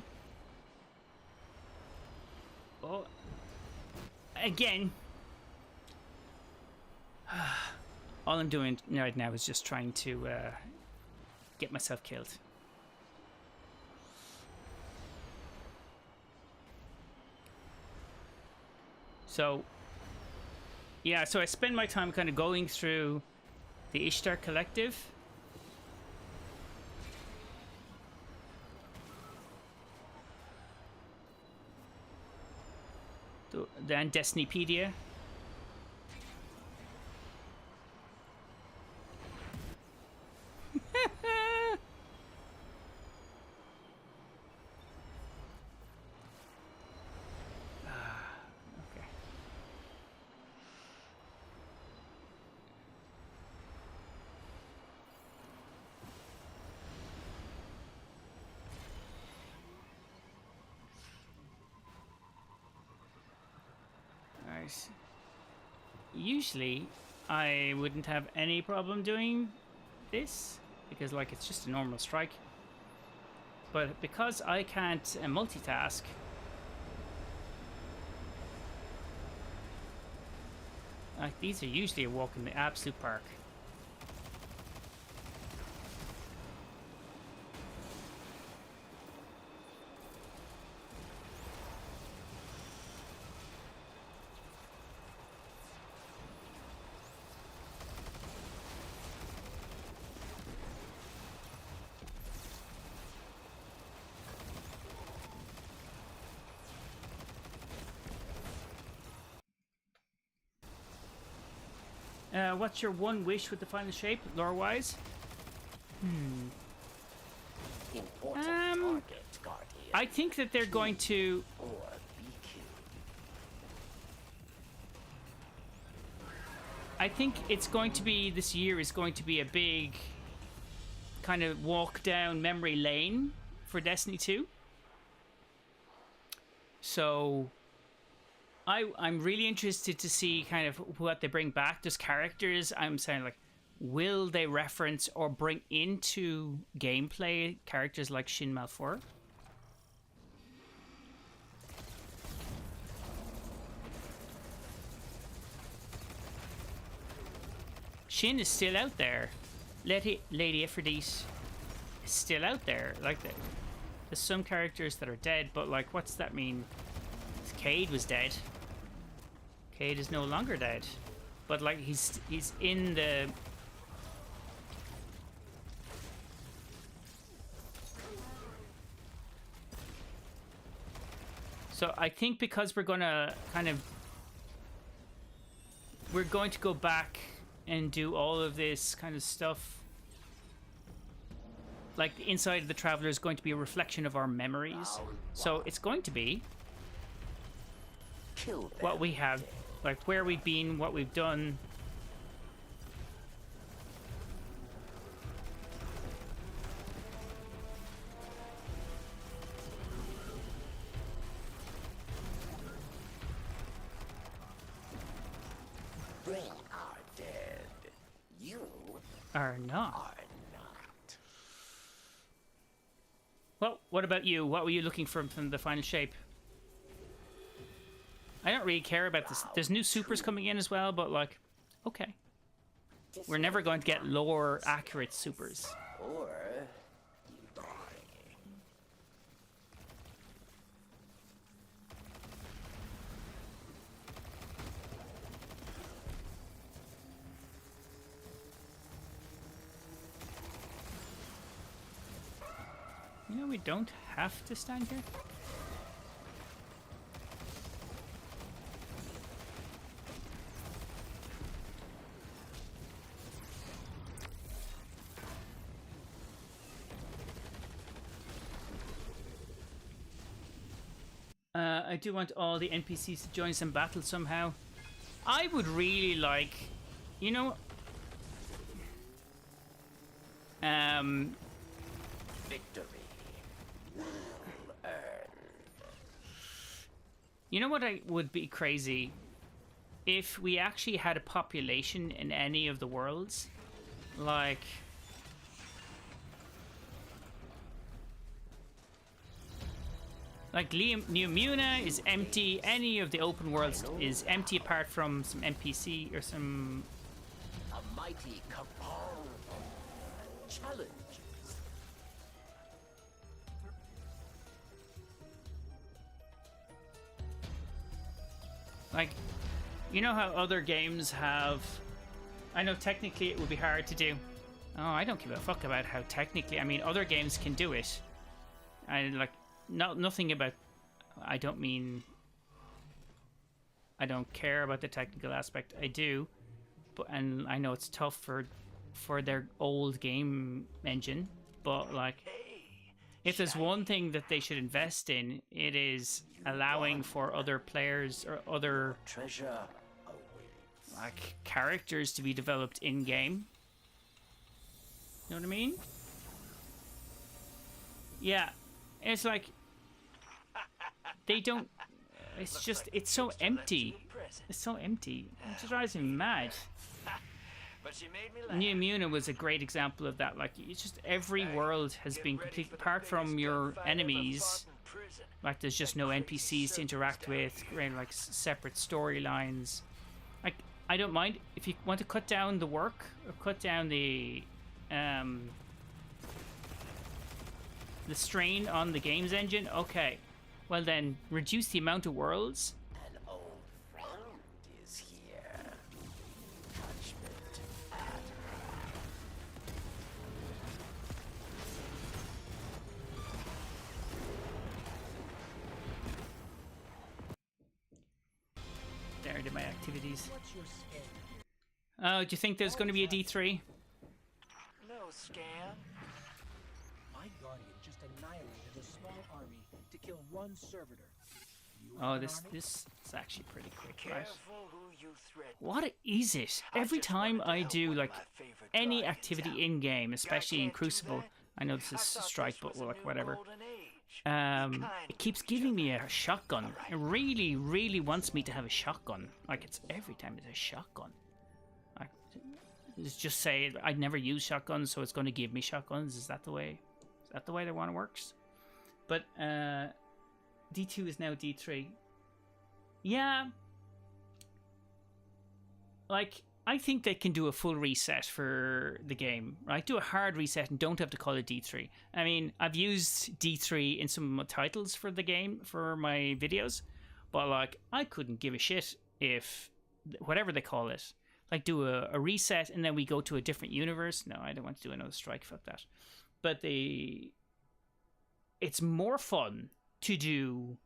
A: oh, again, all I'm doing right now is just trying to get myself killed. So, yeah, so I spend my time kind of going through the Ishtar Collective. Then Destinypedia. Okay. Alright. Usually, I wouldn't have any problem doing this because, like, it's just a normal strike. But because I can't multitask, like, these are usually a walk in the absolute park. What's your one wish with the final shape, lore-wise?
G: Important target, Guardian.
A: I think that they're going to...
G: Or BQ.
A: I think it's going to be... This year is going to be a big kind of walk down memory lane for Destiny 2. So... I'm really interested to see kind of what they bring back. Those characters, I'm saying, like, will they reference or bring into gameplay characters like Shin Malphur? Shin is still out there. Lady Aphrodite is still out there. Like, there's some characters that are dead, but, like, what's that mean? Cade was dead. Cade is no longer dead, but like he's in the. So I think because we're going to go back and do all of this kind of stuff. Like the inside of the Traveler is going to be a reflection of our memories, so it's going to be what we have. Like, where we've been, what we've done.
G: They are dead. You
A: Are not.
G: are not.
A: Well, what about you? What were you looking for from the final shape? I don't really care about this. There's new supers coming in as well, but like, okay. We're never going to get lore accurate supers.
G: Or you die.
A: You know, we don't have to stand here. I do want all the NPCs to join some battle somehow. I would really like, you know,
G: Victory will earn.
A: you know what I would be crazy if we actually had a population in any of the worlds, like Like New Muna is empty. Any of the open worlds is empty apart from some NPC or some.
G: A mighty cabal challenges.
A: Like, you know how other games have. I know technically it would be hard to do. Oh, I don't give a fuck about how technically. I mean, other games can do it. I like nothing about. I don't mean. I don't care about the technical aspect. I do, but and I know it's tough for their old game engine. But like, if there's one thing that they should invest in, it is allowing for other players or other
G: Treasure
A: like characters to be developed in game. You know what I mean? Yeah, it's like they don't. It's just it's so empty. It's so empty. It just drives me mad.
B: But she made me laugh.
A: New Muna was a great example of that. Like, it's just every world has been complete apart from your enemies. Like, there's just no NPCs to interact with, like separate storylines. Like, I don't mind if you want to cut down the work or cut down the strain on the game's engine. Okay, well then reduce the amount of worlds.
G: An old friend is here. Judgment at
A: There, I did my activities.
H: What's your scam?
A: Oh, do you think there's going to be a D3?
B: No scam.
H: My guardian just annihilated a small army to kill one servitor. You
A: Oh,
H: have an
A: this
H: army?
A: is actually pretty quick, right?
B: Careful who you threaten.
A: What is it? Every time I do like any activity in game, especially in Crucible, I know this is Strike, but like whatever. It keeps giving me a shotgun. It really, really wants me to have a shotgun. Like it's every time it's a shotgun. Like, it's just say I'd never use shotguns, so it's going to give me shotguns. Is that the way? Is that the way they want it works? But D2 is now D3. Yeah. Like, I think they can do a full reset for the game, right? Do a hard reset and don't have to call it D3. I mean, I've used D3 in some of my titles for the game, for my videos, but like, I couldn't give a shit if, whatever they call it, like do a reset and then we go to a different universe. No, I don't want to do another strike, fuck that. But it's more fun to do,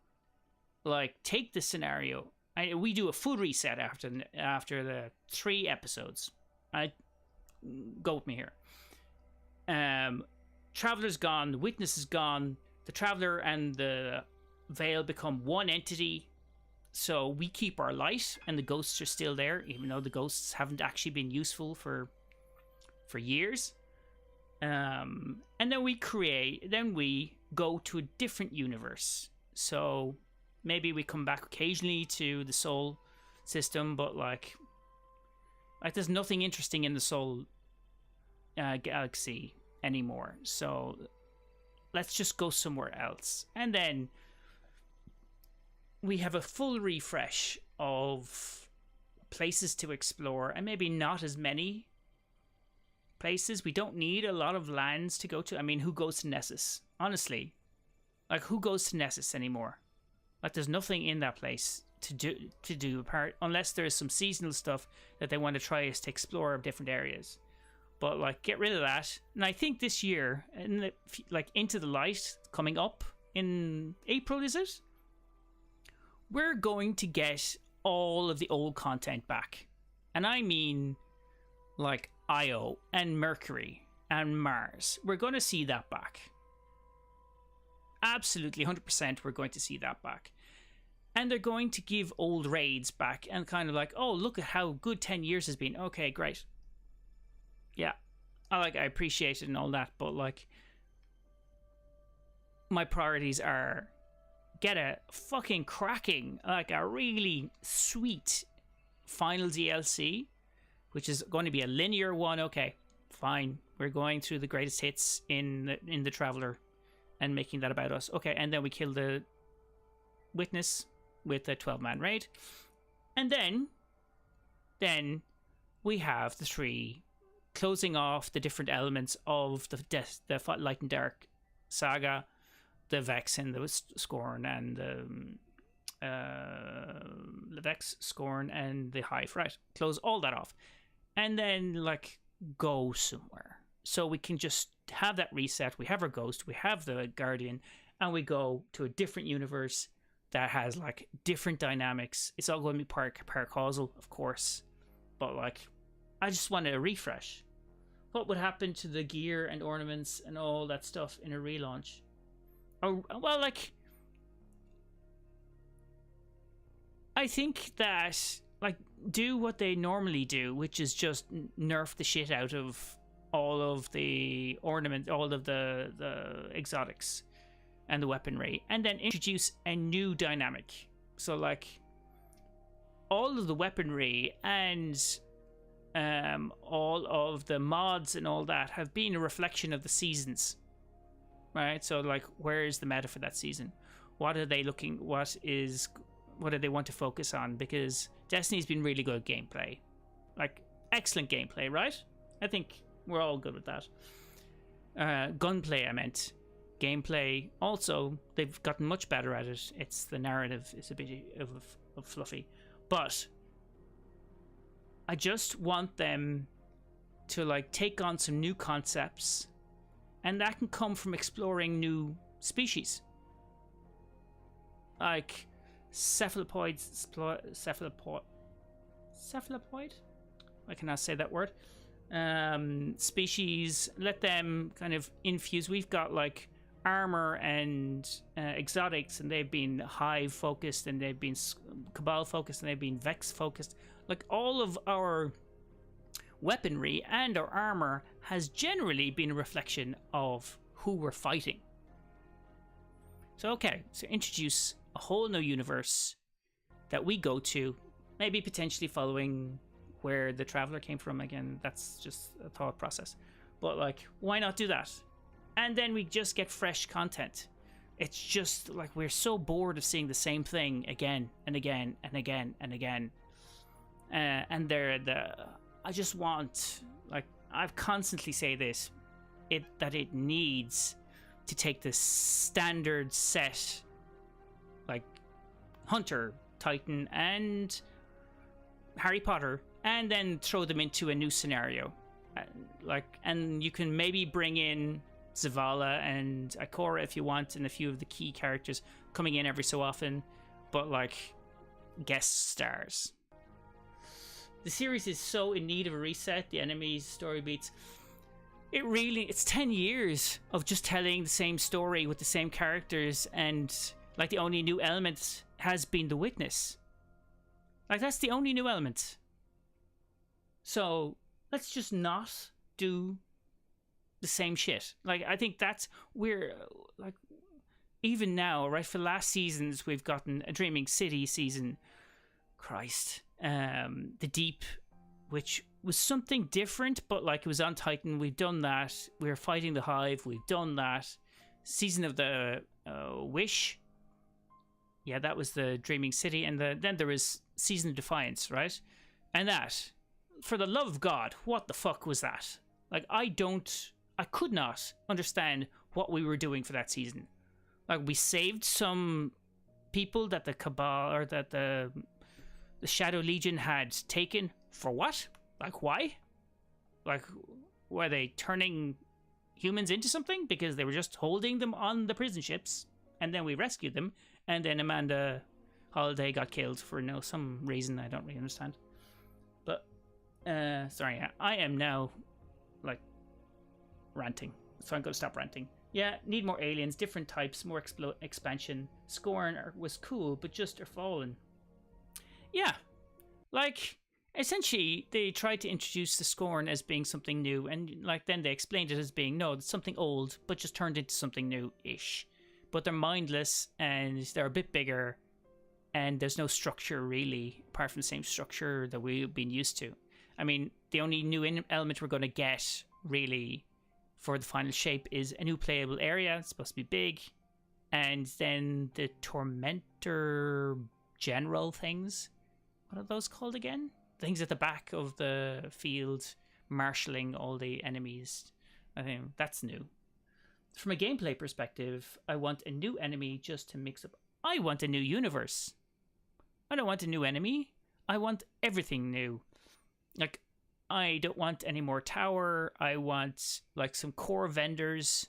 A: like, take the scenario. We do a full reset after the 3 episodes. Go with me here. Traveler's gone. The Witness is gone. The Traveler and the Veil become one entity. So we keep our light, and the ghosts are still there, even though the ghosts haven't actually been useful for years. And then we go to a different universe. So maybe we come back occasionally to the Soul system, but like there's nothing interesting in the Soul galaxy anymore. So let's just go somewhere else. And then we have a full refresh of places to explore, and maybe not as many places. We don't need a lot of lands to go to. I mean, who goes to Nessus? Honestly, like, who goes to Nessus anymore? Like, there's nothing in that place to do apart, unless there's some seasonal stuff that they want to try is to explore different areas. But like, get rid of that. And I think this year, Into the Light coming up in April, is it? We're going to get all of the old content back, and I mean, like Io and Mercury and Mars. We're going to see that back. Absolutely, 100%. We're going to see that back. And they're going to give old raids back and kind of like, oh, look at how good 10 years has been. Okay, great. Yeah, I appreciate it and all that, but like, my priorities are get a fucking cracking, like a really sweet final DLC, which is going to be a linear one. Okay, fine. We're going through the greatest hits in the Traveler and making that about us. Okay, and then we kill the Witness with a 12-man raid. And then we have the 3 closing off the different elements of the Light and Dark saga, the Vex and the Scorn and the Vex, Scorn and the Hive, right? Close all that off. And then, like, go somewhere. So we can just have that reset. We have our Ghost, we have the Guardian, and we go to a different universe that has, like, different dynamics. It's all going to be paracausal, of course. But, like, I just want a refresh. What would happen to the gear and ornaments and all that stuff in a relaunch? Or, well, like, I think that, like, do what they normally do, which is just nerf the shit out of all of the ornaments, all of the exotics and the weaponry, and then introduce a new dynamic. So, like, all of the weaponry and all of the mods and all that have been a reflection of the seasons, right? So, like, where is the meta for that season? What are they looking? What do they want to focus on? Because Destiny's been really good at gameplay, like excellent gameplay, right? I think we're all good with that. Gunplay, I meant. Gameplay also, they've gotten much better at it. It's the narrative is a bit of fluffy, but I just want them to, like, take on some new concepts, and that can come from exploring new species, like cephalopoid. I cannot say that word. Species. Let them kind of infuse. We've got, like, armor and exotics, and they've been Hive focused, and they've been Cabal focused, and they've been Vex focused. Like, all of our weaponry and our armor has generally been a reflection of who we're fighting. So, okay, so introduce a whole new universe that we go to, maybe potentially following where the Traveler came from. Again, that's just a thought process. But, like, why not do that? And then we just get fresh content. It's just, like, we're so bored of seeing the same thing again and again and again and again. And I just want, like, I've constantly say this, that it needs to take the standard set, like Hunter, Titan, and Harry Potter, and then throw them into a new scenario. And you can maybe bring in Zavala and Ikora if you want, and a few of the key characters coming in every so often, but, like, guest stars. The series is so in need of a reset. The enemies, story beats. It's 10 years of just telling the same story with the same characters, and, like, the only new element has been the Witness. Like, that's the only new element. So let's just not do the same shit. Like, I think we're, like, even now, right, for last seasons, we've gotten a Dreaming City season. Christ. The Deep, which was something different, but, like, it was on Titan. We've done that. We're fighting the Hive. We've done that. Season of the Wish. Yeah, that was the Dreaming City. And then there was Season of Defiance, right? And that, for the love of God, what the fuck was that? Like, I could not understand what we were doing for that season. Like, we saved some people that the Cabal, or that the Shadow Legion had taken. For what? Like, why? Like, were they turning humans into something? Because they were just holding them on the prison ships, and then we rescued them, and then Amanda Holiday got killed for some reason I don't really understand. But, sorry, I am now, like, ranting. So I'm going to stop ranting. Yeah, need more aliens, different types, more expansion. Scorn was cool, but just are fallen. Yeah, like, essentially, they tried to introduce the Scorn as being something new, and, like, then they explained it as being, no, it's something old, but just turned into something new-ish. But they're mindless, and they're a bit bigger, and there's no structure, really, apart from the same structure that we've been used to. I mean, the only new element we're going to get, really, for the final shape is a new playable area. It's supposed to be big. and then the Tormentor General things. What are those called again? Things at the back of the field, marshalling all the enemies. I think that's new. From a gameplay perspective, I want a new enemy just to mix up. I want a new universe. I don't want a new enemy. I want everything new. Like, I don't want any more tower. I want like some core vendors,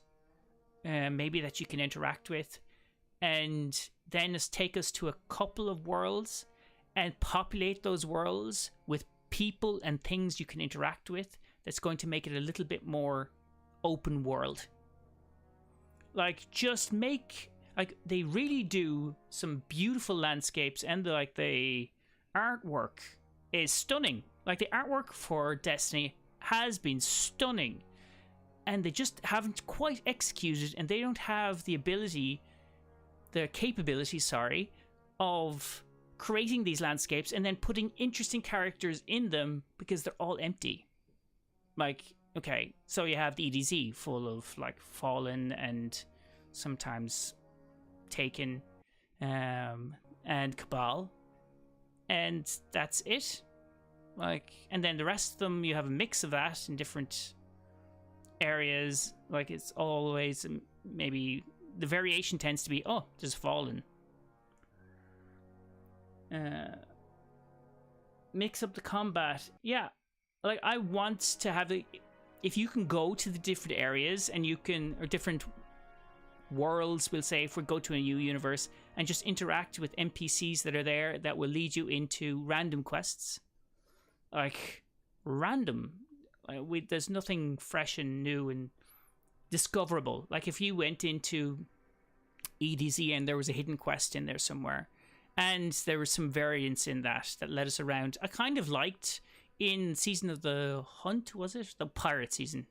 A: maybe that you can interact with, and then just take us to a couple of worlds and populate those worlds with people and things you can interact with. That's going to make it a little bit more open world. Like, just make, like, they really do some beautiful landscapes, and the artwork is stunning. Like, the artwork for Destiny has been stunning, and they just haven't quite executed, and they don't have the capability, of creating these landscapes and then putting interesting characters in them, because they're all empty. Like, okay, so you have the EDZ full of like Fallen and sometimes Taken, and Cabal, and that's it. Like, and then the rest of them, you have a mix of that in different areas. Like, it's always maybe the variation tends to be, oh, there's Fallen. Mix up the combat. Yeah, like, I want to have if you can go to the different areas and you can, or different worlds, we'll say, if we go to a new universe, and just interact with NPCs that are there that will lead you into random quests. Like, random. There's nothing fresh and new and discoverable. Like, if you went into EDZ and there was a hidden quest in there somewhere, and there was some variance in that led us around. I kind of liked in Season of the Hunt, was it? The Pirate Season.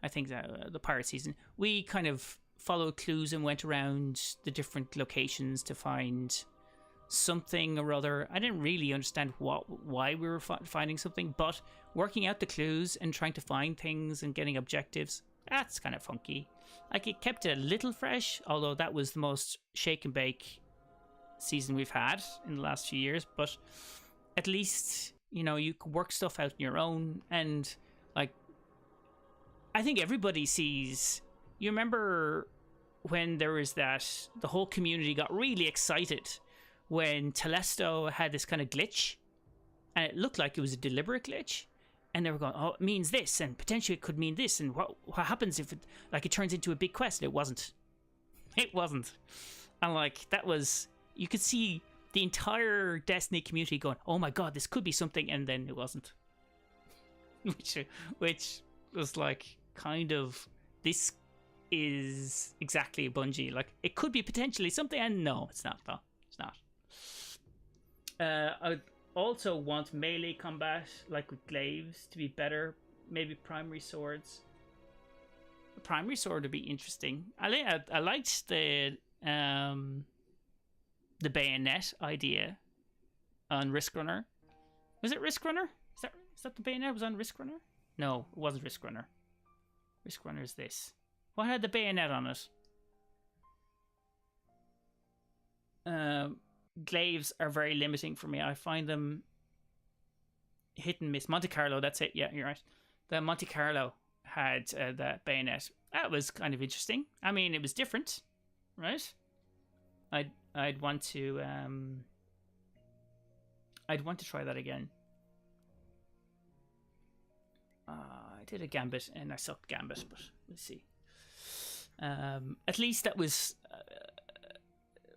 A: I think that the Pirate Season. We kind of followed clues and went around the different locations to find something or other. I didn't really understand why we were finding something, but working out the clues and trying to find things and getting objectives, that's kind of funky. Like, it kept it a little fresh, although that was the most shake and bake season we've had in the last few years. But at least, you know, you can work stuff out on your own. And, like, I think everybody sees... You remember when there was that... The whole community got really excited when Telesto had this kind of glitch, and it looked like it was a deliberate glitch. And they were going, oh, it means this, and potentially it could mean this, and what happens if it turns into a big quest? It wasn't. It wasn't. And like, that was, you could see the entire Destiny community going, oh my god, this could be something, and then it wasn't. which was like, kind of, this is exactly a Bungie. Like, it could be potentially something, and no, it's not though. It's not. I also want melee combat, like with glaives, to be better. Maybe primary swords. A primary sword would be interesting. I liked the bayonet idea on Risk Runner. Was it Risk Runner? Is that the bayonet was on Risk Runner? No, it wasn't Risk Runner. Risk Runner is this. What had the bayonet on it? Glaives are very limiting for me. I find them hit and miss. Monte Carlo, that's it. Yeah, you're right. The Monte Carlo had that bayonet. That was kind of interesting. I mean, it was different, right? I'd want to try that again. I did a Gambit and I sucked Gambit, but we'll see. At least that was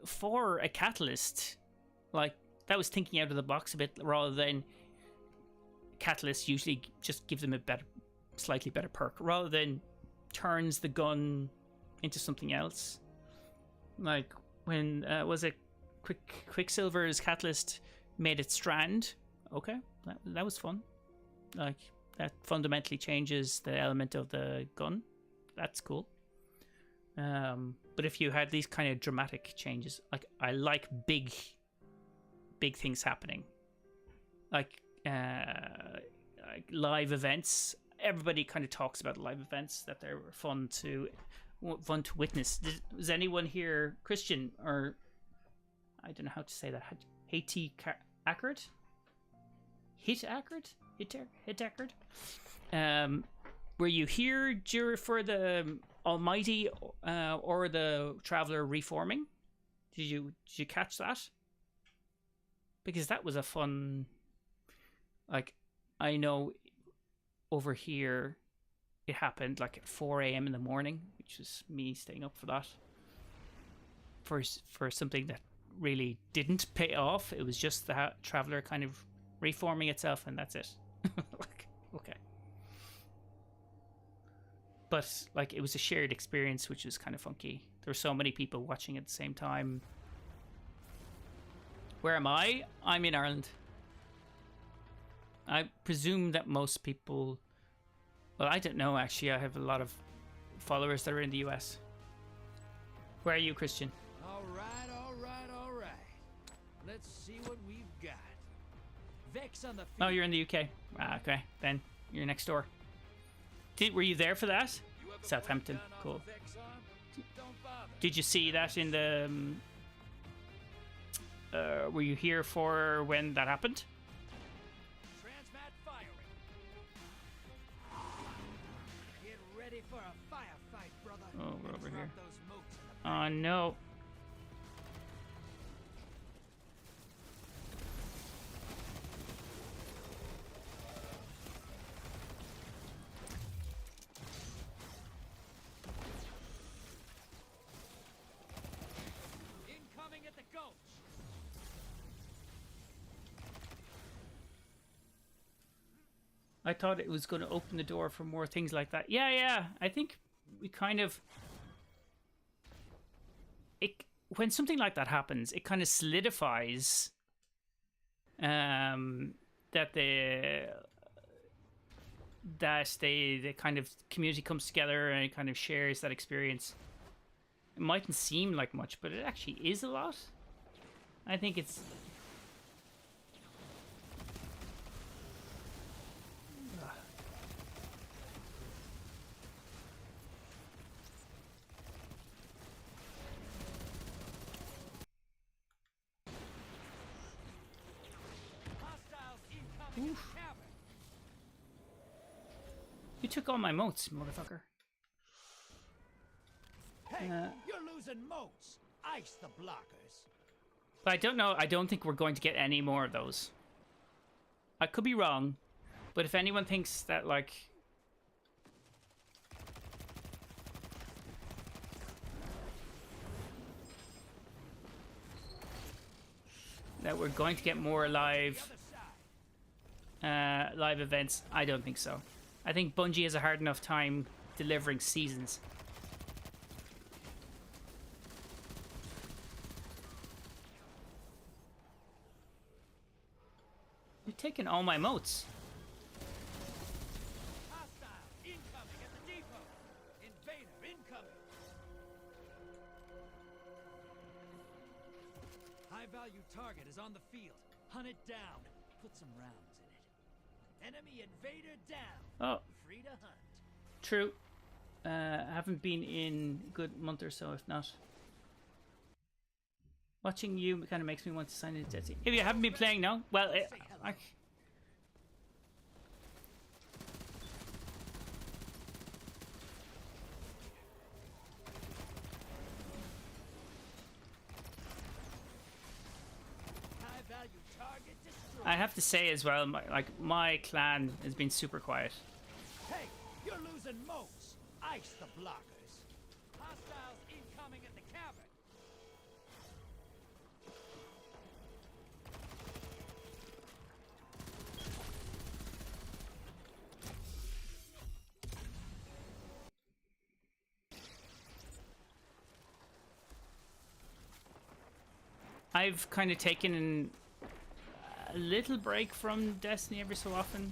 A: for a Catalyst. Like, that was thinking out of the box a bit, rather than Catalyst usually just gives them a slightly better perk, rather than turns the gun into something else. Like, when was it Quicksilver's Catalyst made it strand? Okay, that was fun. Like, that fundamentally changes the element of the gun. That's cool. But if you had these kind of dramatic changes, like, I like big things happening, like live events. Everybody kind of talks about live events, that they're fun to fun to witness. Was anyone here Christian, or I don't know how to say that? Accurate? Hit accurate? Were you here for the Almighty or the Traveler reforming? Did you catch that? Because that was a fun. Like, I know over here it happened like at 4 a.m. in the morning, which was me staying up for that. For something that really didn't pay off. It was just the Traveler kind of reforming itself, and that's it. Like, okay. But like, it was a shared experience, which was kind of funky. There were so many people watching at the same time. Where am I? I'm in Ireland. I presume that most people... Well, I don't know, actually. I have a lot of followers that are in the US. Where are you, Christian?
B: All right. Let's see what we've got. Vex on the field.
A: Oh, you're in the UK. Ah, okay. Then you're next door. Were you there for that? Southampton. Cool. Did you see that in the... were you here for when that happened?
B: Transmat firing. Get ready for a firefight, brother.
A: Oh, we're over here.
B: Those moats in the
A: Oh, no.
B: incoming at the gulch.
A: I thought it was going to open the door for more things like that. Yeah. I think we kind of... When something like that happens, it kind of solidifies that the kind of community comes together and it kind of shares that experience. It mightn't seem like much, but it actually is a lot. I think it's... Oof. You took all my moats, motherfucker.
B: Hey, you're losing moats. Ice the blockers.
A: But I don't know. I don't think we're going to get any more of those. I could be wrong, but if anyone thinks that, like... that we're going to get more live events, I don't think so. I think Bungie has a hard enough time delivering seasons. You've taken all my moats.
B: Hostile incoming at the depot. Invader incoming. High-value target is on the field. Hunt it down. Put some rounds in it. Enemy invader down.
A: Oh,
B: Free to hunt.
A: true. I haven't been in a good month or so, if not. Watching you kind of makes me want to sign into Dead Sea. If you haven't been playing, no? Well,
B: High-value target destroyed.
A: I have to say as well, my clan has been super quiet.
B: Hey, you're losing moats. Ice the blockers. Hostiles incoming at the cavern.
A: I've kind of taken a little break from Destiny every so often.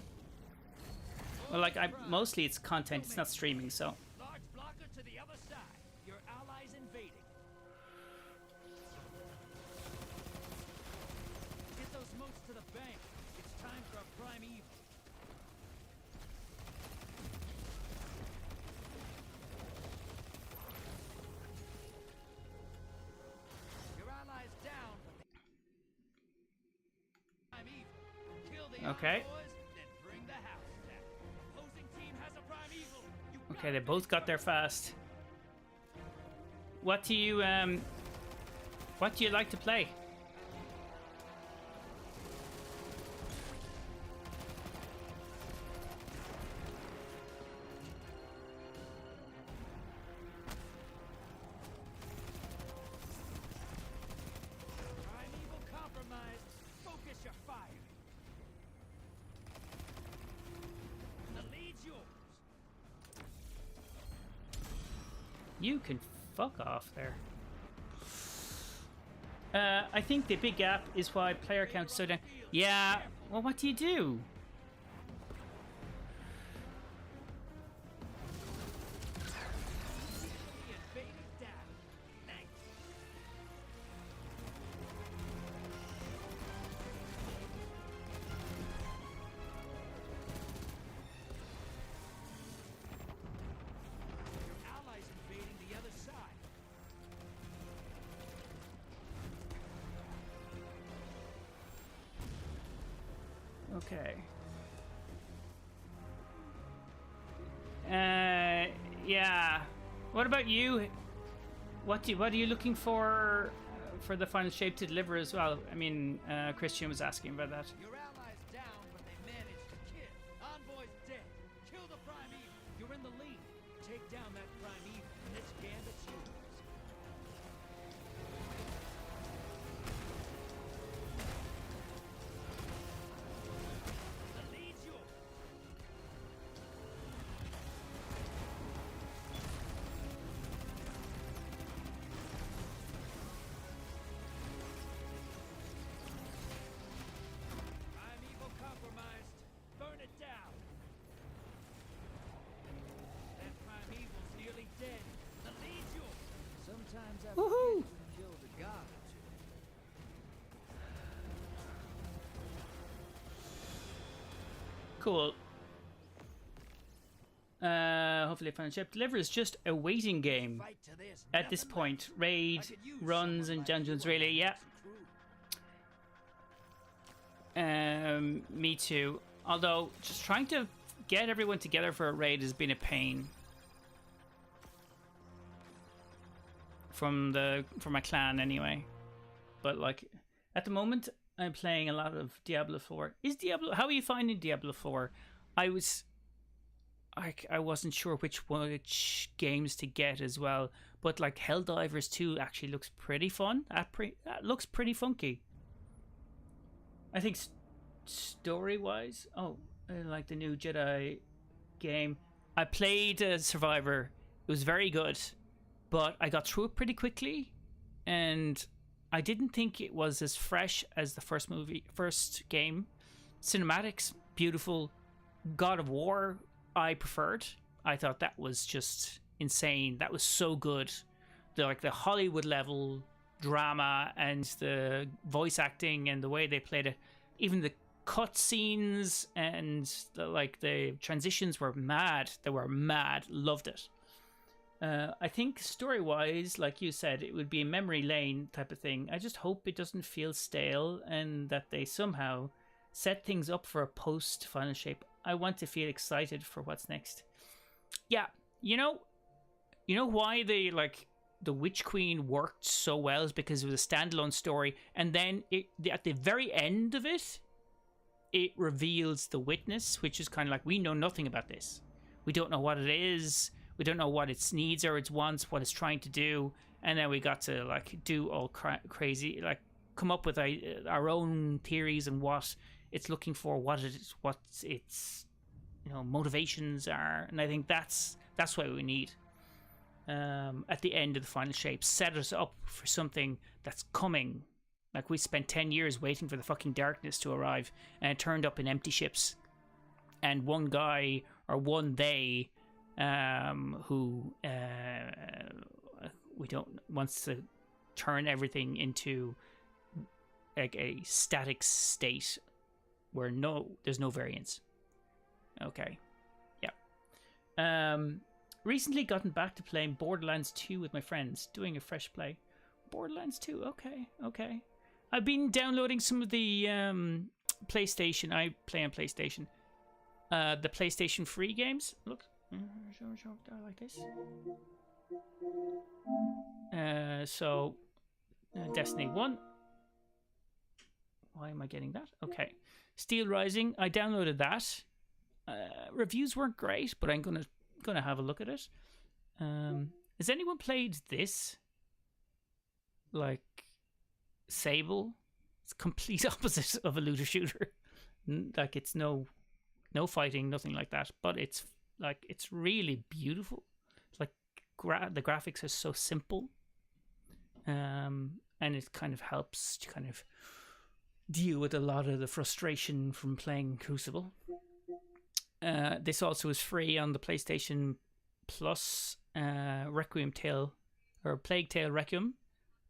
A: Well, like, mostly it's content, it's not streaming, so...
B: Large blocker to the other side. Your allies invading. Get those moats to the bank. It's time for a prime evil.
A: Okay.
B: Boys, then bring the house down. Opposing team has a primeval. You
A: Okay, they both got there fast. What do you like to play?
B: primeval compromised. Focus your fire. The lead's yours.
A: You can fuck off there. I think the big gap is why player count is so down. Yeah, well, what do you do?
B: The invading down. Nice. Your allies invading the other side.
A: Okay. Yeah. What about you? What are you looking for the final shape to deliver as well? I mean, Christian was asking about that.
B: Your allies down, but they managed to kill. Envoy's dead. Kill the primeval. You're in the lead. Take down that primeval. This gambit's yours. The lead's yours. Primeval compromised. Burn it down. That primeval's nearly dead. The lead's yours. Sometimes I
A: Woohoo!
B: forget you killed a god or two.
A: Cool. Hopefully final shape deliver is just a waiting game
B: Fight to this.
A: at this
B: nothing
A: point.
B: left.
A: Raid,
B: I could use
A: runs,
B: someone
A: and
B: like
A: dungeons
B: you on
A: really,
B: my
A: yeah.
B: crew.
A: Me too. Although, just trying to get everyone together for a raid has been a pain. From my clan anyway. But like, at the moment, I'm playing a lot of Diablo 4. How are you finding Diablo 4? I wasn't sure which games to get as well. But like Helldivers 2 actually looks pretty fun. That looks pretty funky. I think story-wise, I like the new Jedi game. I played Survivor. It was very good, but I got through it pretty quickly, and I didn't think it was as fresh as the first game. Cinematics, beautiful. God of War, I preferred. I thought that was just insane. That was so good. The Hollywood level drama and the voice acting and the way they played it, even the cut scenes and the transitions were mad. They were mad. Loved it. I think story-wise, like you said, it would be a memory lane type of thing. I just hope it doesn't feel stale and that they somehow set things up for a post-Final Shape. I want to feel excited for what's next. Yeah, you know why the Witch Queen worked so well is because it was a standalone story, and then at the very end of it, it reveals the Witness, which is kind of like, we know nothing about this. We don't know what it is. We don't know what its needs or its wants, what it's trying to do, and then we got to do all crazy, come up with our own theories and what it's looking for, what its motivations are, and I think that's what we need. At the end of the Final Shape, set us up for something that's coming. Like, we spent 10 years waiting for the fucking darkness to arrive, and it turned up in empty ships, and one guy or one they who wants to turn everything into like a static state where there's no variance. Okay. Yeah. Recently gotten back to playing Borderlands 2 with my friends, doing a fresh play. Borderlands 2, okay. I've been downloading some of the PlayStation. I play on PlayStation. The PlayStation free games. Look, like this. So, Destiny 1. Why am I getting that? Okay. Steel Rising. I downloaded that. Reviews weren't great, but I'm gonna have a look at it. Has anyone played this? Like Sable? It's complete opposite of a looter shooter. Like it's no fighting, nothing like that. But it's really beautiful. It's like the graphics are so simple, and it kind of helps to kind of deal with a lot of the frustration from playing Crucible. This also is free on the PlayStation Plus. Requiem Tale or Plague Tale Requiem.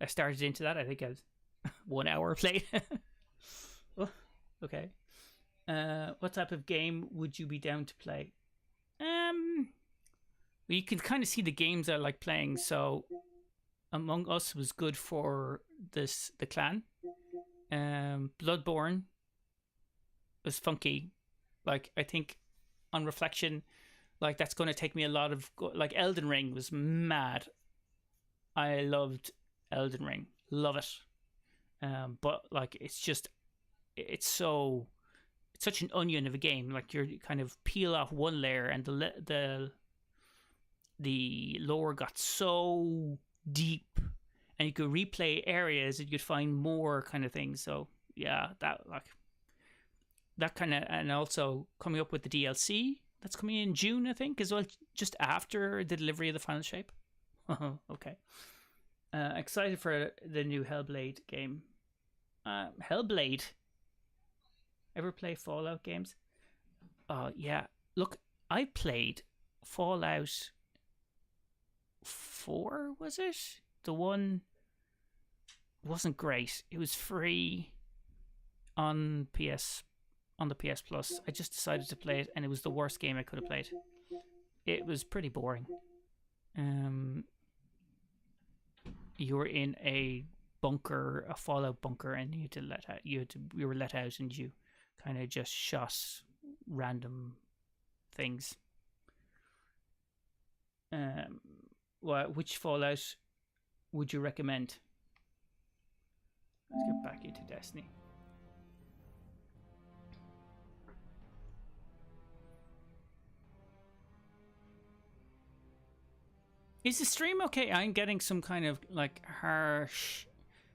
A: I started into that. I think I was 1 hour played. Oh, okay. What type of game would you be down to play? Well, you can kind of see the games I like playing. So, Among Us was good for the clan. Bloodborne was funky. Like I think, on reflection, like that's going to take me a lot of like Elden Ring was mad. I loved Elden Ring, love it. But like it's such an onion of a game. Like you kind of peel off one layer, and the lore got so deep, and you could replay areas and you'd find more kind of things. So yeah, that kind of, and also coming up with the DLC that's coming in June, I think, as well, just after the delivery of the final shape. Okay. Excited for the new Hellblade game. Hellblade. Ever play Fallout games? Yeah. Look, I played Fallout 4, was it? The one wasn't great. It was free on the PS Plus. I just decided to play it, and it was the worst game I could have played. It was pretty boring. You were in a bunker, a Fallout bunker, and you were let out, and you kind of just shot random things. Which Fallout would you recommend? Let's get back into Destiny. Is the stream okay? I'm getting some kind of like harsh,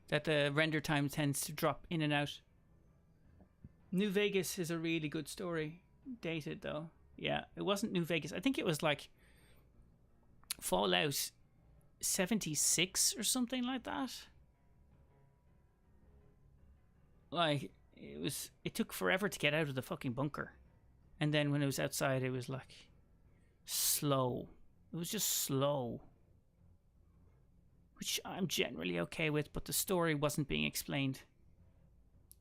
A: that the render time tends to drop in and out. New Vegas is a really good story. Dated though. Yeah, it wasn't New Vegas. I think it was like Fallout 76 or something like that. Like it took forever to get out of the fucking bunker. And then when it was outside, it was like slow. It was just slow, which I'm generally okay with, but the story wasn't being explained.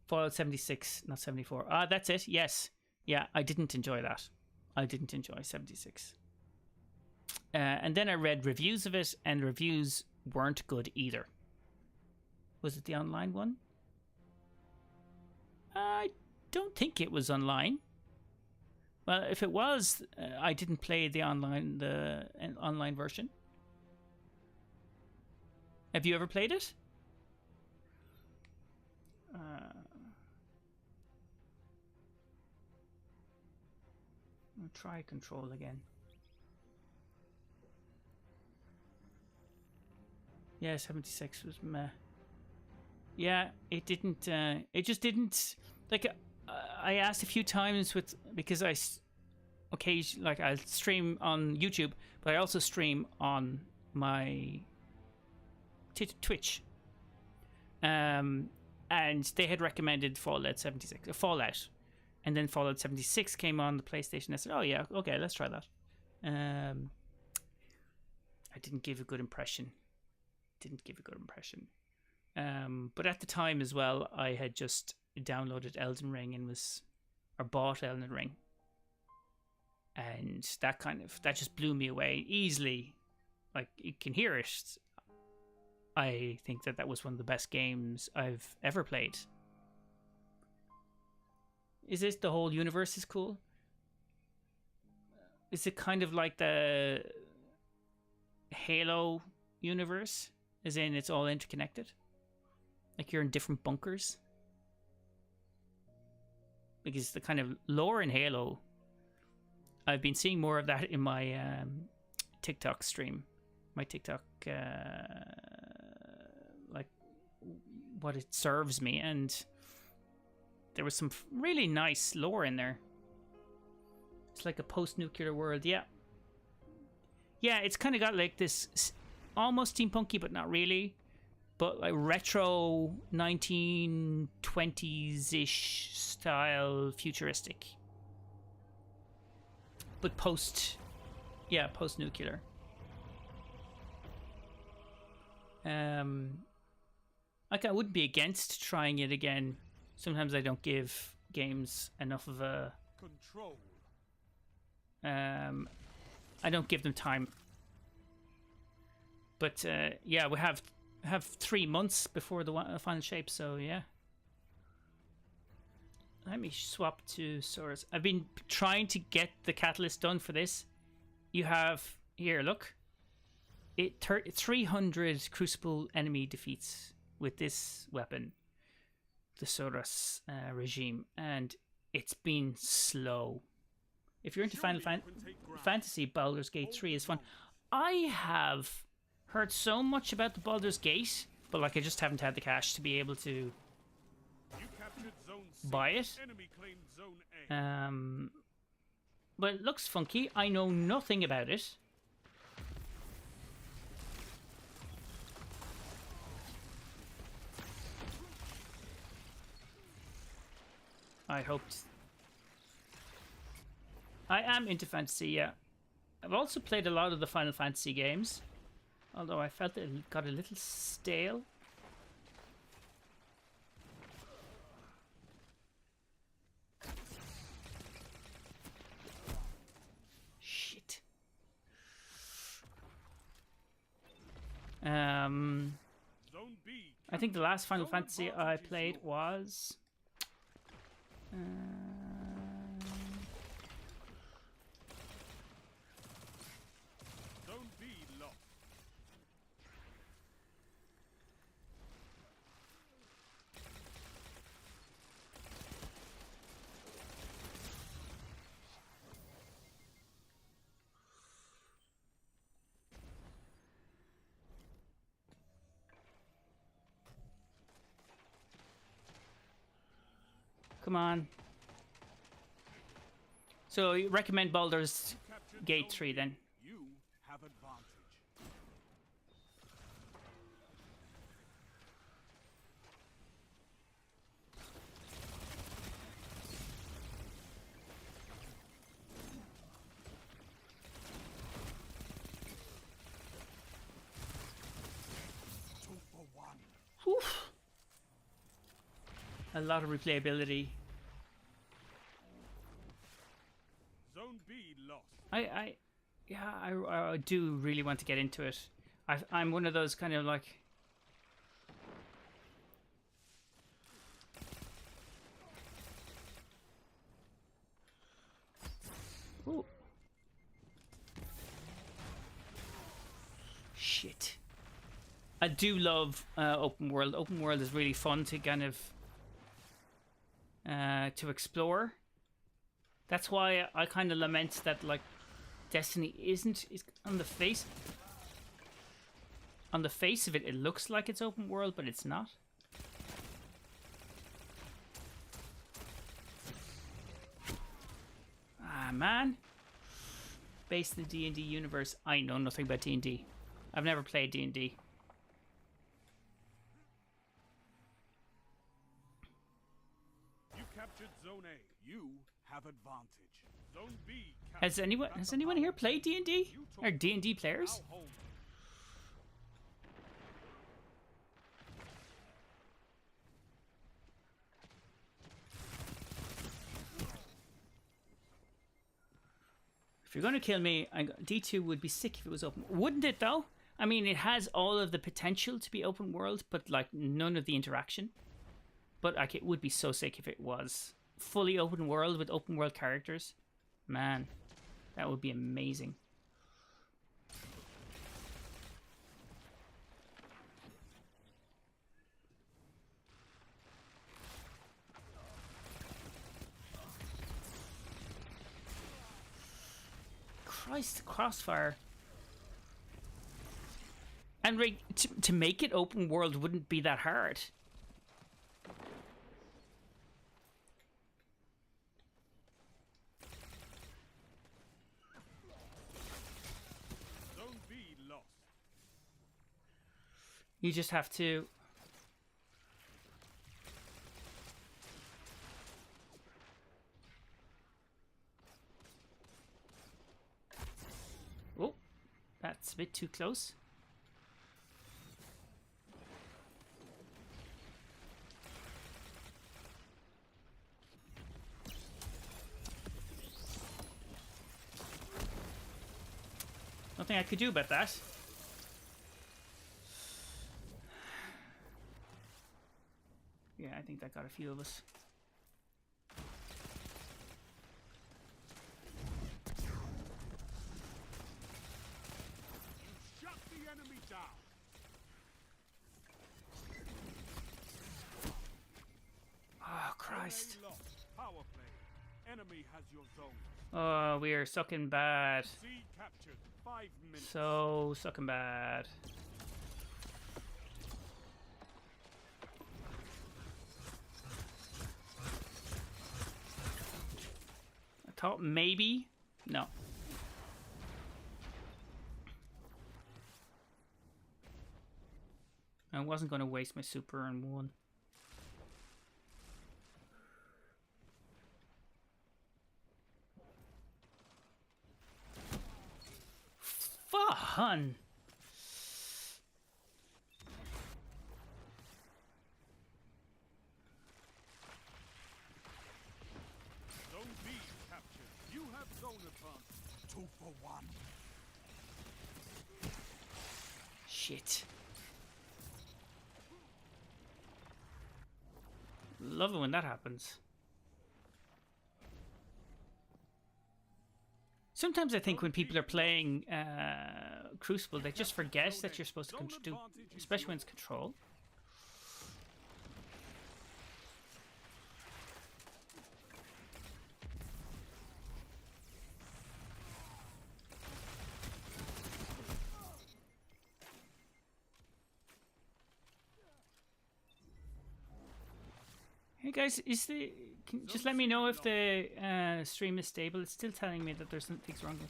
A: Fallout 76, not 74. That's it. Yes. Yeah, I didn't enjoy that. I didn't enjoy 76. And then I read reviews of it, and the reviews weren't good either. Was it the online one? I don't think it was online. Well, if it was, I didn't play the online version. Have you ever played it? I'll try control again. Yeah, 76 was meh. Yeah, it didn't. It just didn't. Like, I asked a few times because I occasionally, like, I stream on YouTube, but I also stream on my Twitch. And they had recommended Fallout 76, Fallout, and then Fallout 76 came on the PlayStation. I said, "Oh yeah, okay, let's try that." I didn't give a good impression. But at the time as well, I had just downloaded Elden Ring and bought Elden Ring, and that just blew me away easily. Like, you can hear it. I think that was one of the best games I've ever played. Is this the whole universe is cool? Is it kind of like the Halo universe? As in it's all interconnected? Like you're in different bunkers? Because the kind of lore in Halo, I've been seeing more of that in my TikTok stream. My TikTok, like what it serves me, and there was some really nice lore in there. It's like a post-nuclear world, yeah. Yeah, it's kind of got like this almost steampunky, but not really. But like retro 1920s-ish style futuristic. But post-nuclear. Like I wouldn't be against trying it again. Sometimes I don't give games enough of a
E: Control.
A: I don't give them time. But yeah, we have 3 months before the final shape, so yeah. Let me swap to Source. I've been trying to get the catalyst done for this. You have here, look. 300 Crucible enemy defeats with this weapon, the Soros regime, and it's been slow. If you're into Final Fantasy, Baldur's Gate 3 is fun. I have heard so much about the Baldur's Gate, but like I just haven't had the cash to be able to buy it. But it looks funky. I know nothing about it. I hoped. I am into fantasy, yeah. I've also played a lot of the Final Fantasy games, although I felt it got a little stale. Shit. I think the last Final Fantasy I played was come on. So you recommend Baldur's Gate 3 then?
E: You have advantage.
A: Oof. A lot of replayability.
E: Zone B lost.
A: I do really want to get into it. I'm one of those kind of like. Ooh. Shit. I do love open world. Open world is really fun to kind of to explore. That's why I kind of lament that like Destiny is on the face of it. It looks like it's open world, but it's not. Ah man, based in the D&D universe. I know nothing about D&D. I've never played D&D.
E: You captured Zone A. You have advantage. Zone B.
A: Has anyone here played D&D? Or D&D players? If you're gonna kill me, D2 would be sick if it was open. Wouldn't it though? I mean, it has all of the potential to be open world, but like none of the interaction. But like, it would be so sick if it was. fully open world with open world characters, man, that would be amazing. Christ, crossfire. And to make it open world wouldn't be that hard.
E: Zone B lost.
A: You just have to... Oh, that's a bit too close. Nothing I could do about that. Yeah, I think that got a few of us.
E: Shut the enemy down.
A: Oh, Christ.
E: Lost. Power play. Enemy has your zone.
A: Oh, we are sucking bad.
E: C captured. 5 minutes.
A: So sucking bad. I thought maybe. No. I wasn't going to waste my super on one. Fun.
E: Zone B captured. You have zone advantage. 2 for 1.
A: Shit. Love it when that happens. Sometimes I think when people are playing Crucible, they just forget that you're supposed to do, especially when it's control. Hey guys, just let me know if the stream is stable. It's still telling me that there's things wrong with it.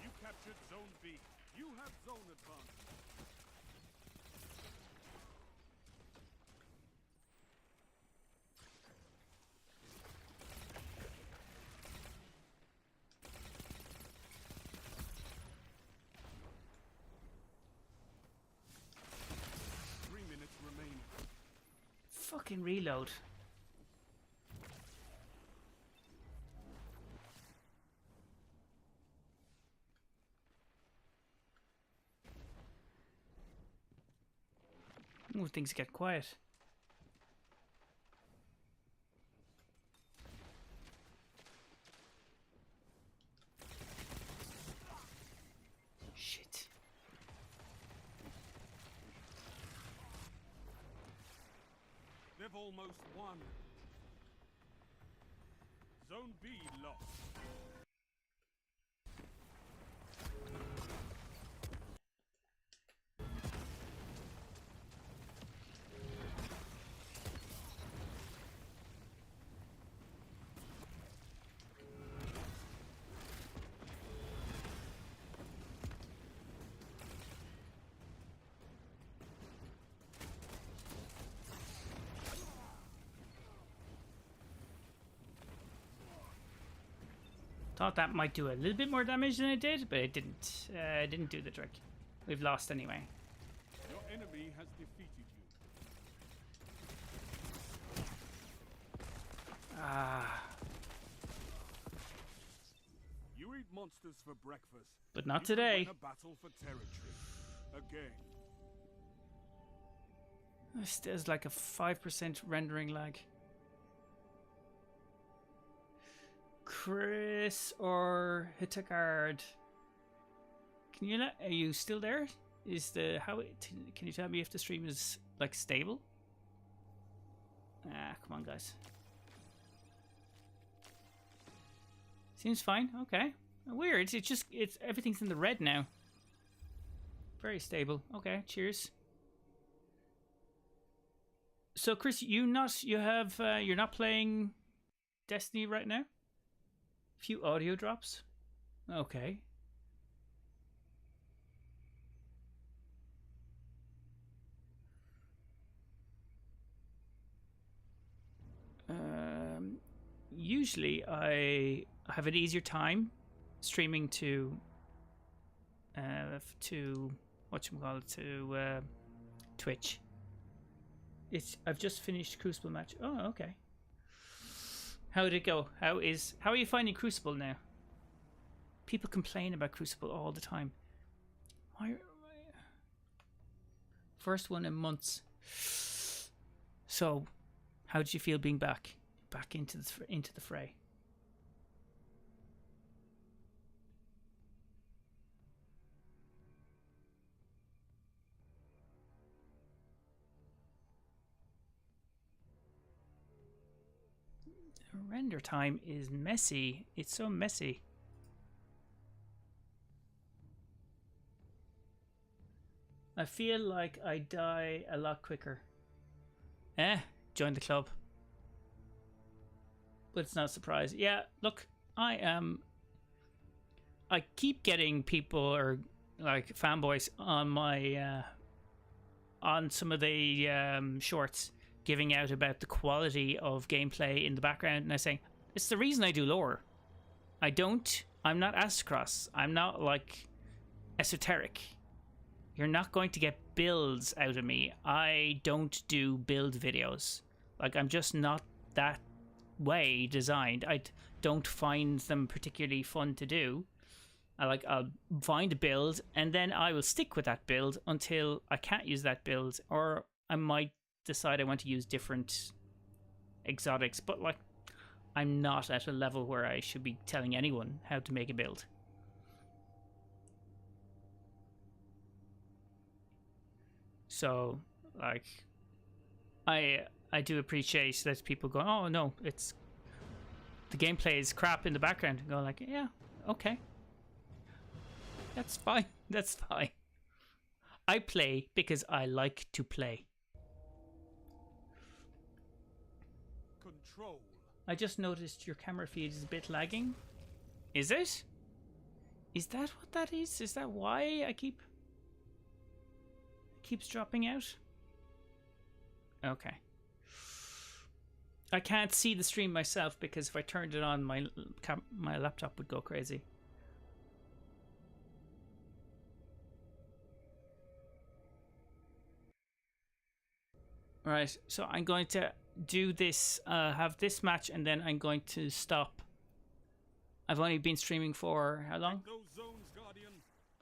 E: You captured zone B. You have zone advantage.
A: Fucking reload. Ooh, things get quiet. Shit.
E: They've almost won. Zone B lost.
A: Thought that might do a little bit more damage than it did, but it didn't. It didn't do the trick. We've lost anyway.
E: Your enemy has defeated you.
A: Ah.
E: You eat monsters for breakfast.
A: But not
E: You can
A: today.
E: win a battle for territory. Again.
A: There's like a 5% rendering lag. Chris or Hitakard, can you are you still there? Is the can you tell me if the stream is like stable? Ah, come on, guys. Seems fine. Okay. Weird. It's everything's in the red now. Very stable. Okay. Cheers. So, Chris, you're not playing Destiny right now? Few audio drops. Okay. Usually I have an easier time streaming to whatchamacallit, to Twitch. I've just finished Crucible match. Oh, okay. How did it go? How are you finding Crucible now? People complain about Crucible all the time. First one in months. So, how did you feel being back into the fray? Render time is messy. It's so messy. I feel like I die a lot quicker. Join the club. But it's not a surprise. Yeah, look, I keep getting people or like fanboys on my on some of the shorts giving out about the quality of gameplay in the background, and I say it's the reason I do lore. I'm not Ascross. I'm not like esoteric. You're not going to get builds out of me. I don't do build videos. Like, I'm just not that way designed. I don't find them particularly fun to do. I'll find a build and then I will stick with that build until I can't use that build, or I might decide I want to use different exotics, but like I'm not at a level where I should be telling anyone how to make a build. So like I do appreciate that people go, oh no, it's the gameplay is crap in the background, and go like, yeah, okay, that's fine. That's fine. I play because I like to play.
E: Control.
A: I just noticed your camera feed is a bit lagging. Is it? Is that what that is? Is that why it keeps dropping out? Okay. I can't see the stream myself because if I turned it on, my laptop would go crazy. Right, so I'm going to do this, have this match, and then I'm going to stop. I've only been streaming for how long?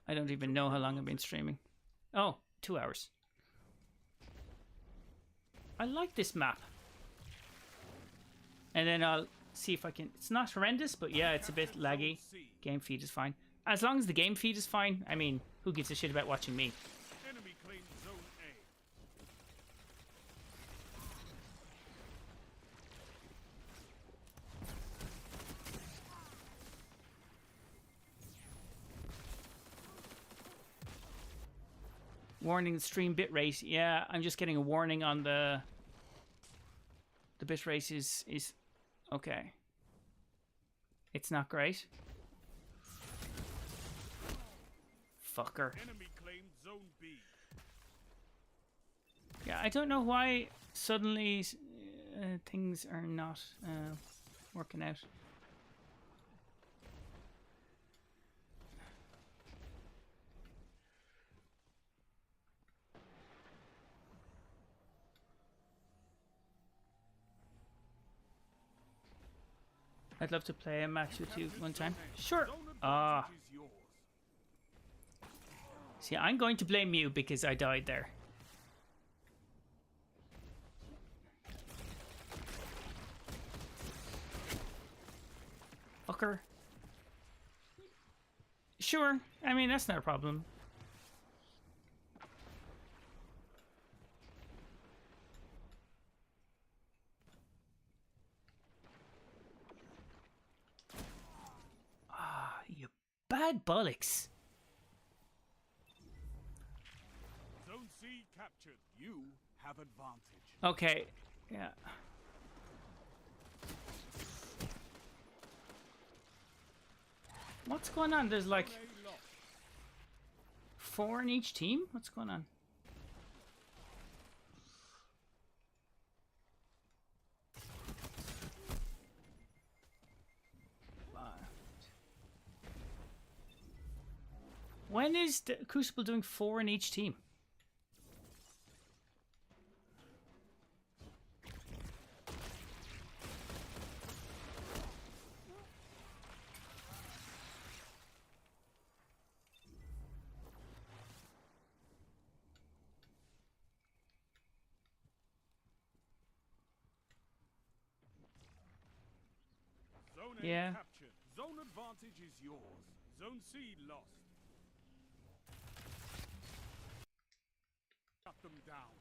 A: I don't even know how long I've been streaming. Oh, 2 hours. I like this map. And then I'll see if I can... It's not horrendous, but yeah, it's a bit laggy. Game feed is fine. As long as the game feed is fine, I mean, who gives a shit about watching me?
E: Enemy claims zone A.
A: Warning, stream bitrate. Yeah, I'm just getting a warning on the bitrate is okay. It's not great. Fucker.
E: Enemy claimed zone B.
A: Yeah, I don't know why suddenly things are not working out. I'd love to play a match with you one time. Sure.
E: Zone
A: Ah.
E: advantage is yours.
A: See, I'm going to blame you because I died there. Fucker. Sure. I mean, that's not a problem. Ah, you bad bollocks.
E: Zone C captured. You have advantage.
A: Okay. Yeah. What's going on? There's like
E: Zone A lost.
A: 4 in each team? What's going on? When is the Crucible doing 4 in each team?
E: Zone A
A: Yeah.
E: captured. Zone advantage is yours. Zone C lost. Shut them down.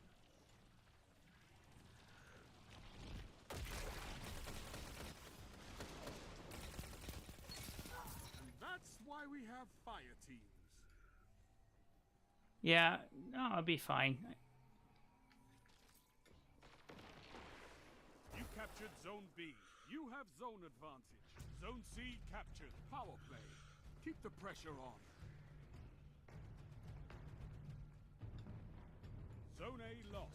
E: And that's why we have fire teams.
A: Yeah, no, I'll be fine.
E: You captured Zone B. You have zone advantage. Zone C captured. Power play. Keep the pressure on. Zone A lost.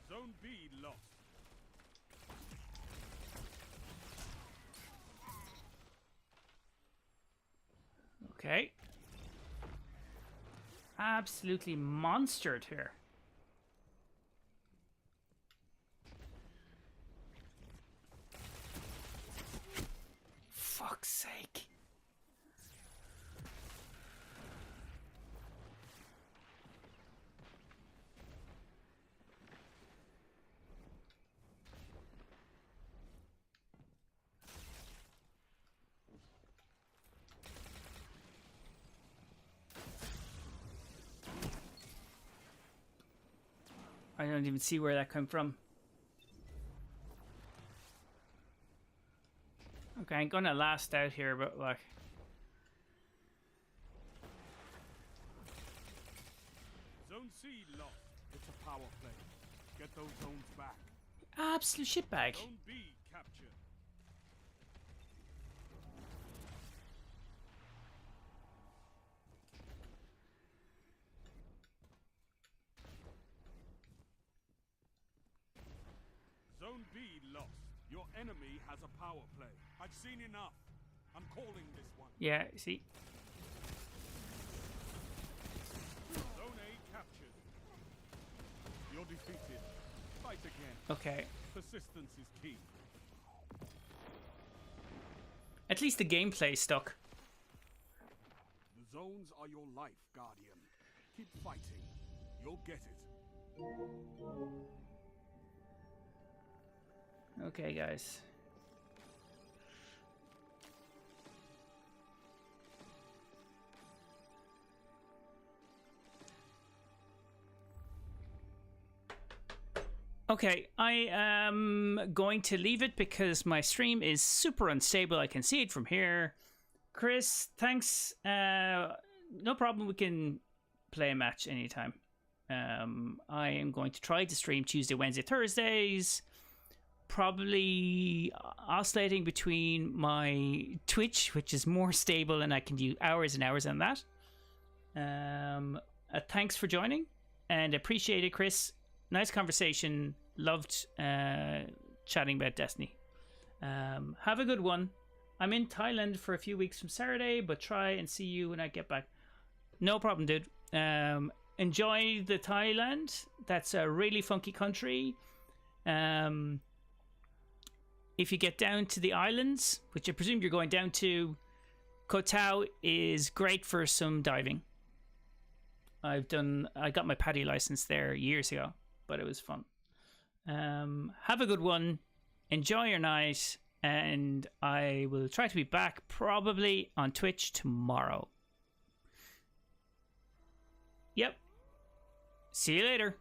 E: Zone B lost.
A: Okay. Absolutely monstered here. Fuck's sake. I don't even see where that came from. Okay, I'm gonna last out here, but like...
E: Zone C lost. It's a power play. Get those zones back.
A: Absolute shitbag.
E: Zone B captured. Zone B lost. Your enemy has a power play. I've seen enough. I'm calling this one.
A: Yeah, see?
E: Zone A captured. You're defeated. Fight again.
A: Okay.
E: Persistence is key.
A: At least the gameplay stuck.
E: The zones are your life, Guardian. Keep fighting. You'll get it.
A: Okay, guys. Okay, I am going to leave it because my stream is super unstable. I can see it from here. Chris, thanks. No problem. We can play a match anytime. I am going to try to stream Tuesday, Wednesday, Thursdays. Probably oscillating between my Twitch, which is more stable and I can do hours and hours on that. Thanks for joining and appreciate it, Chris. Nice conversation. Loved chatting about Destiny. Have a good one. I'm in Thailand for a few weeks from Saturday, but try and see you when I get back. No problem, dude. Enjoy the Thailand. That's a really funky country. If you get down to the islands, which I presume you're going down to, Koh Tao is great for some diving. I got my PADI license there years ago, but it was fun. Have a good one. Enjoy your night, and I will try to be back probably on Twitch tomorrow. Yep. See you later.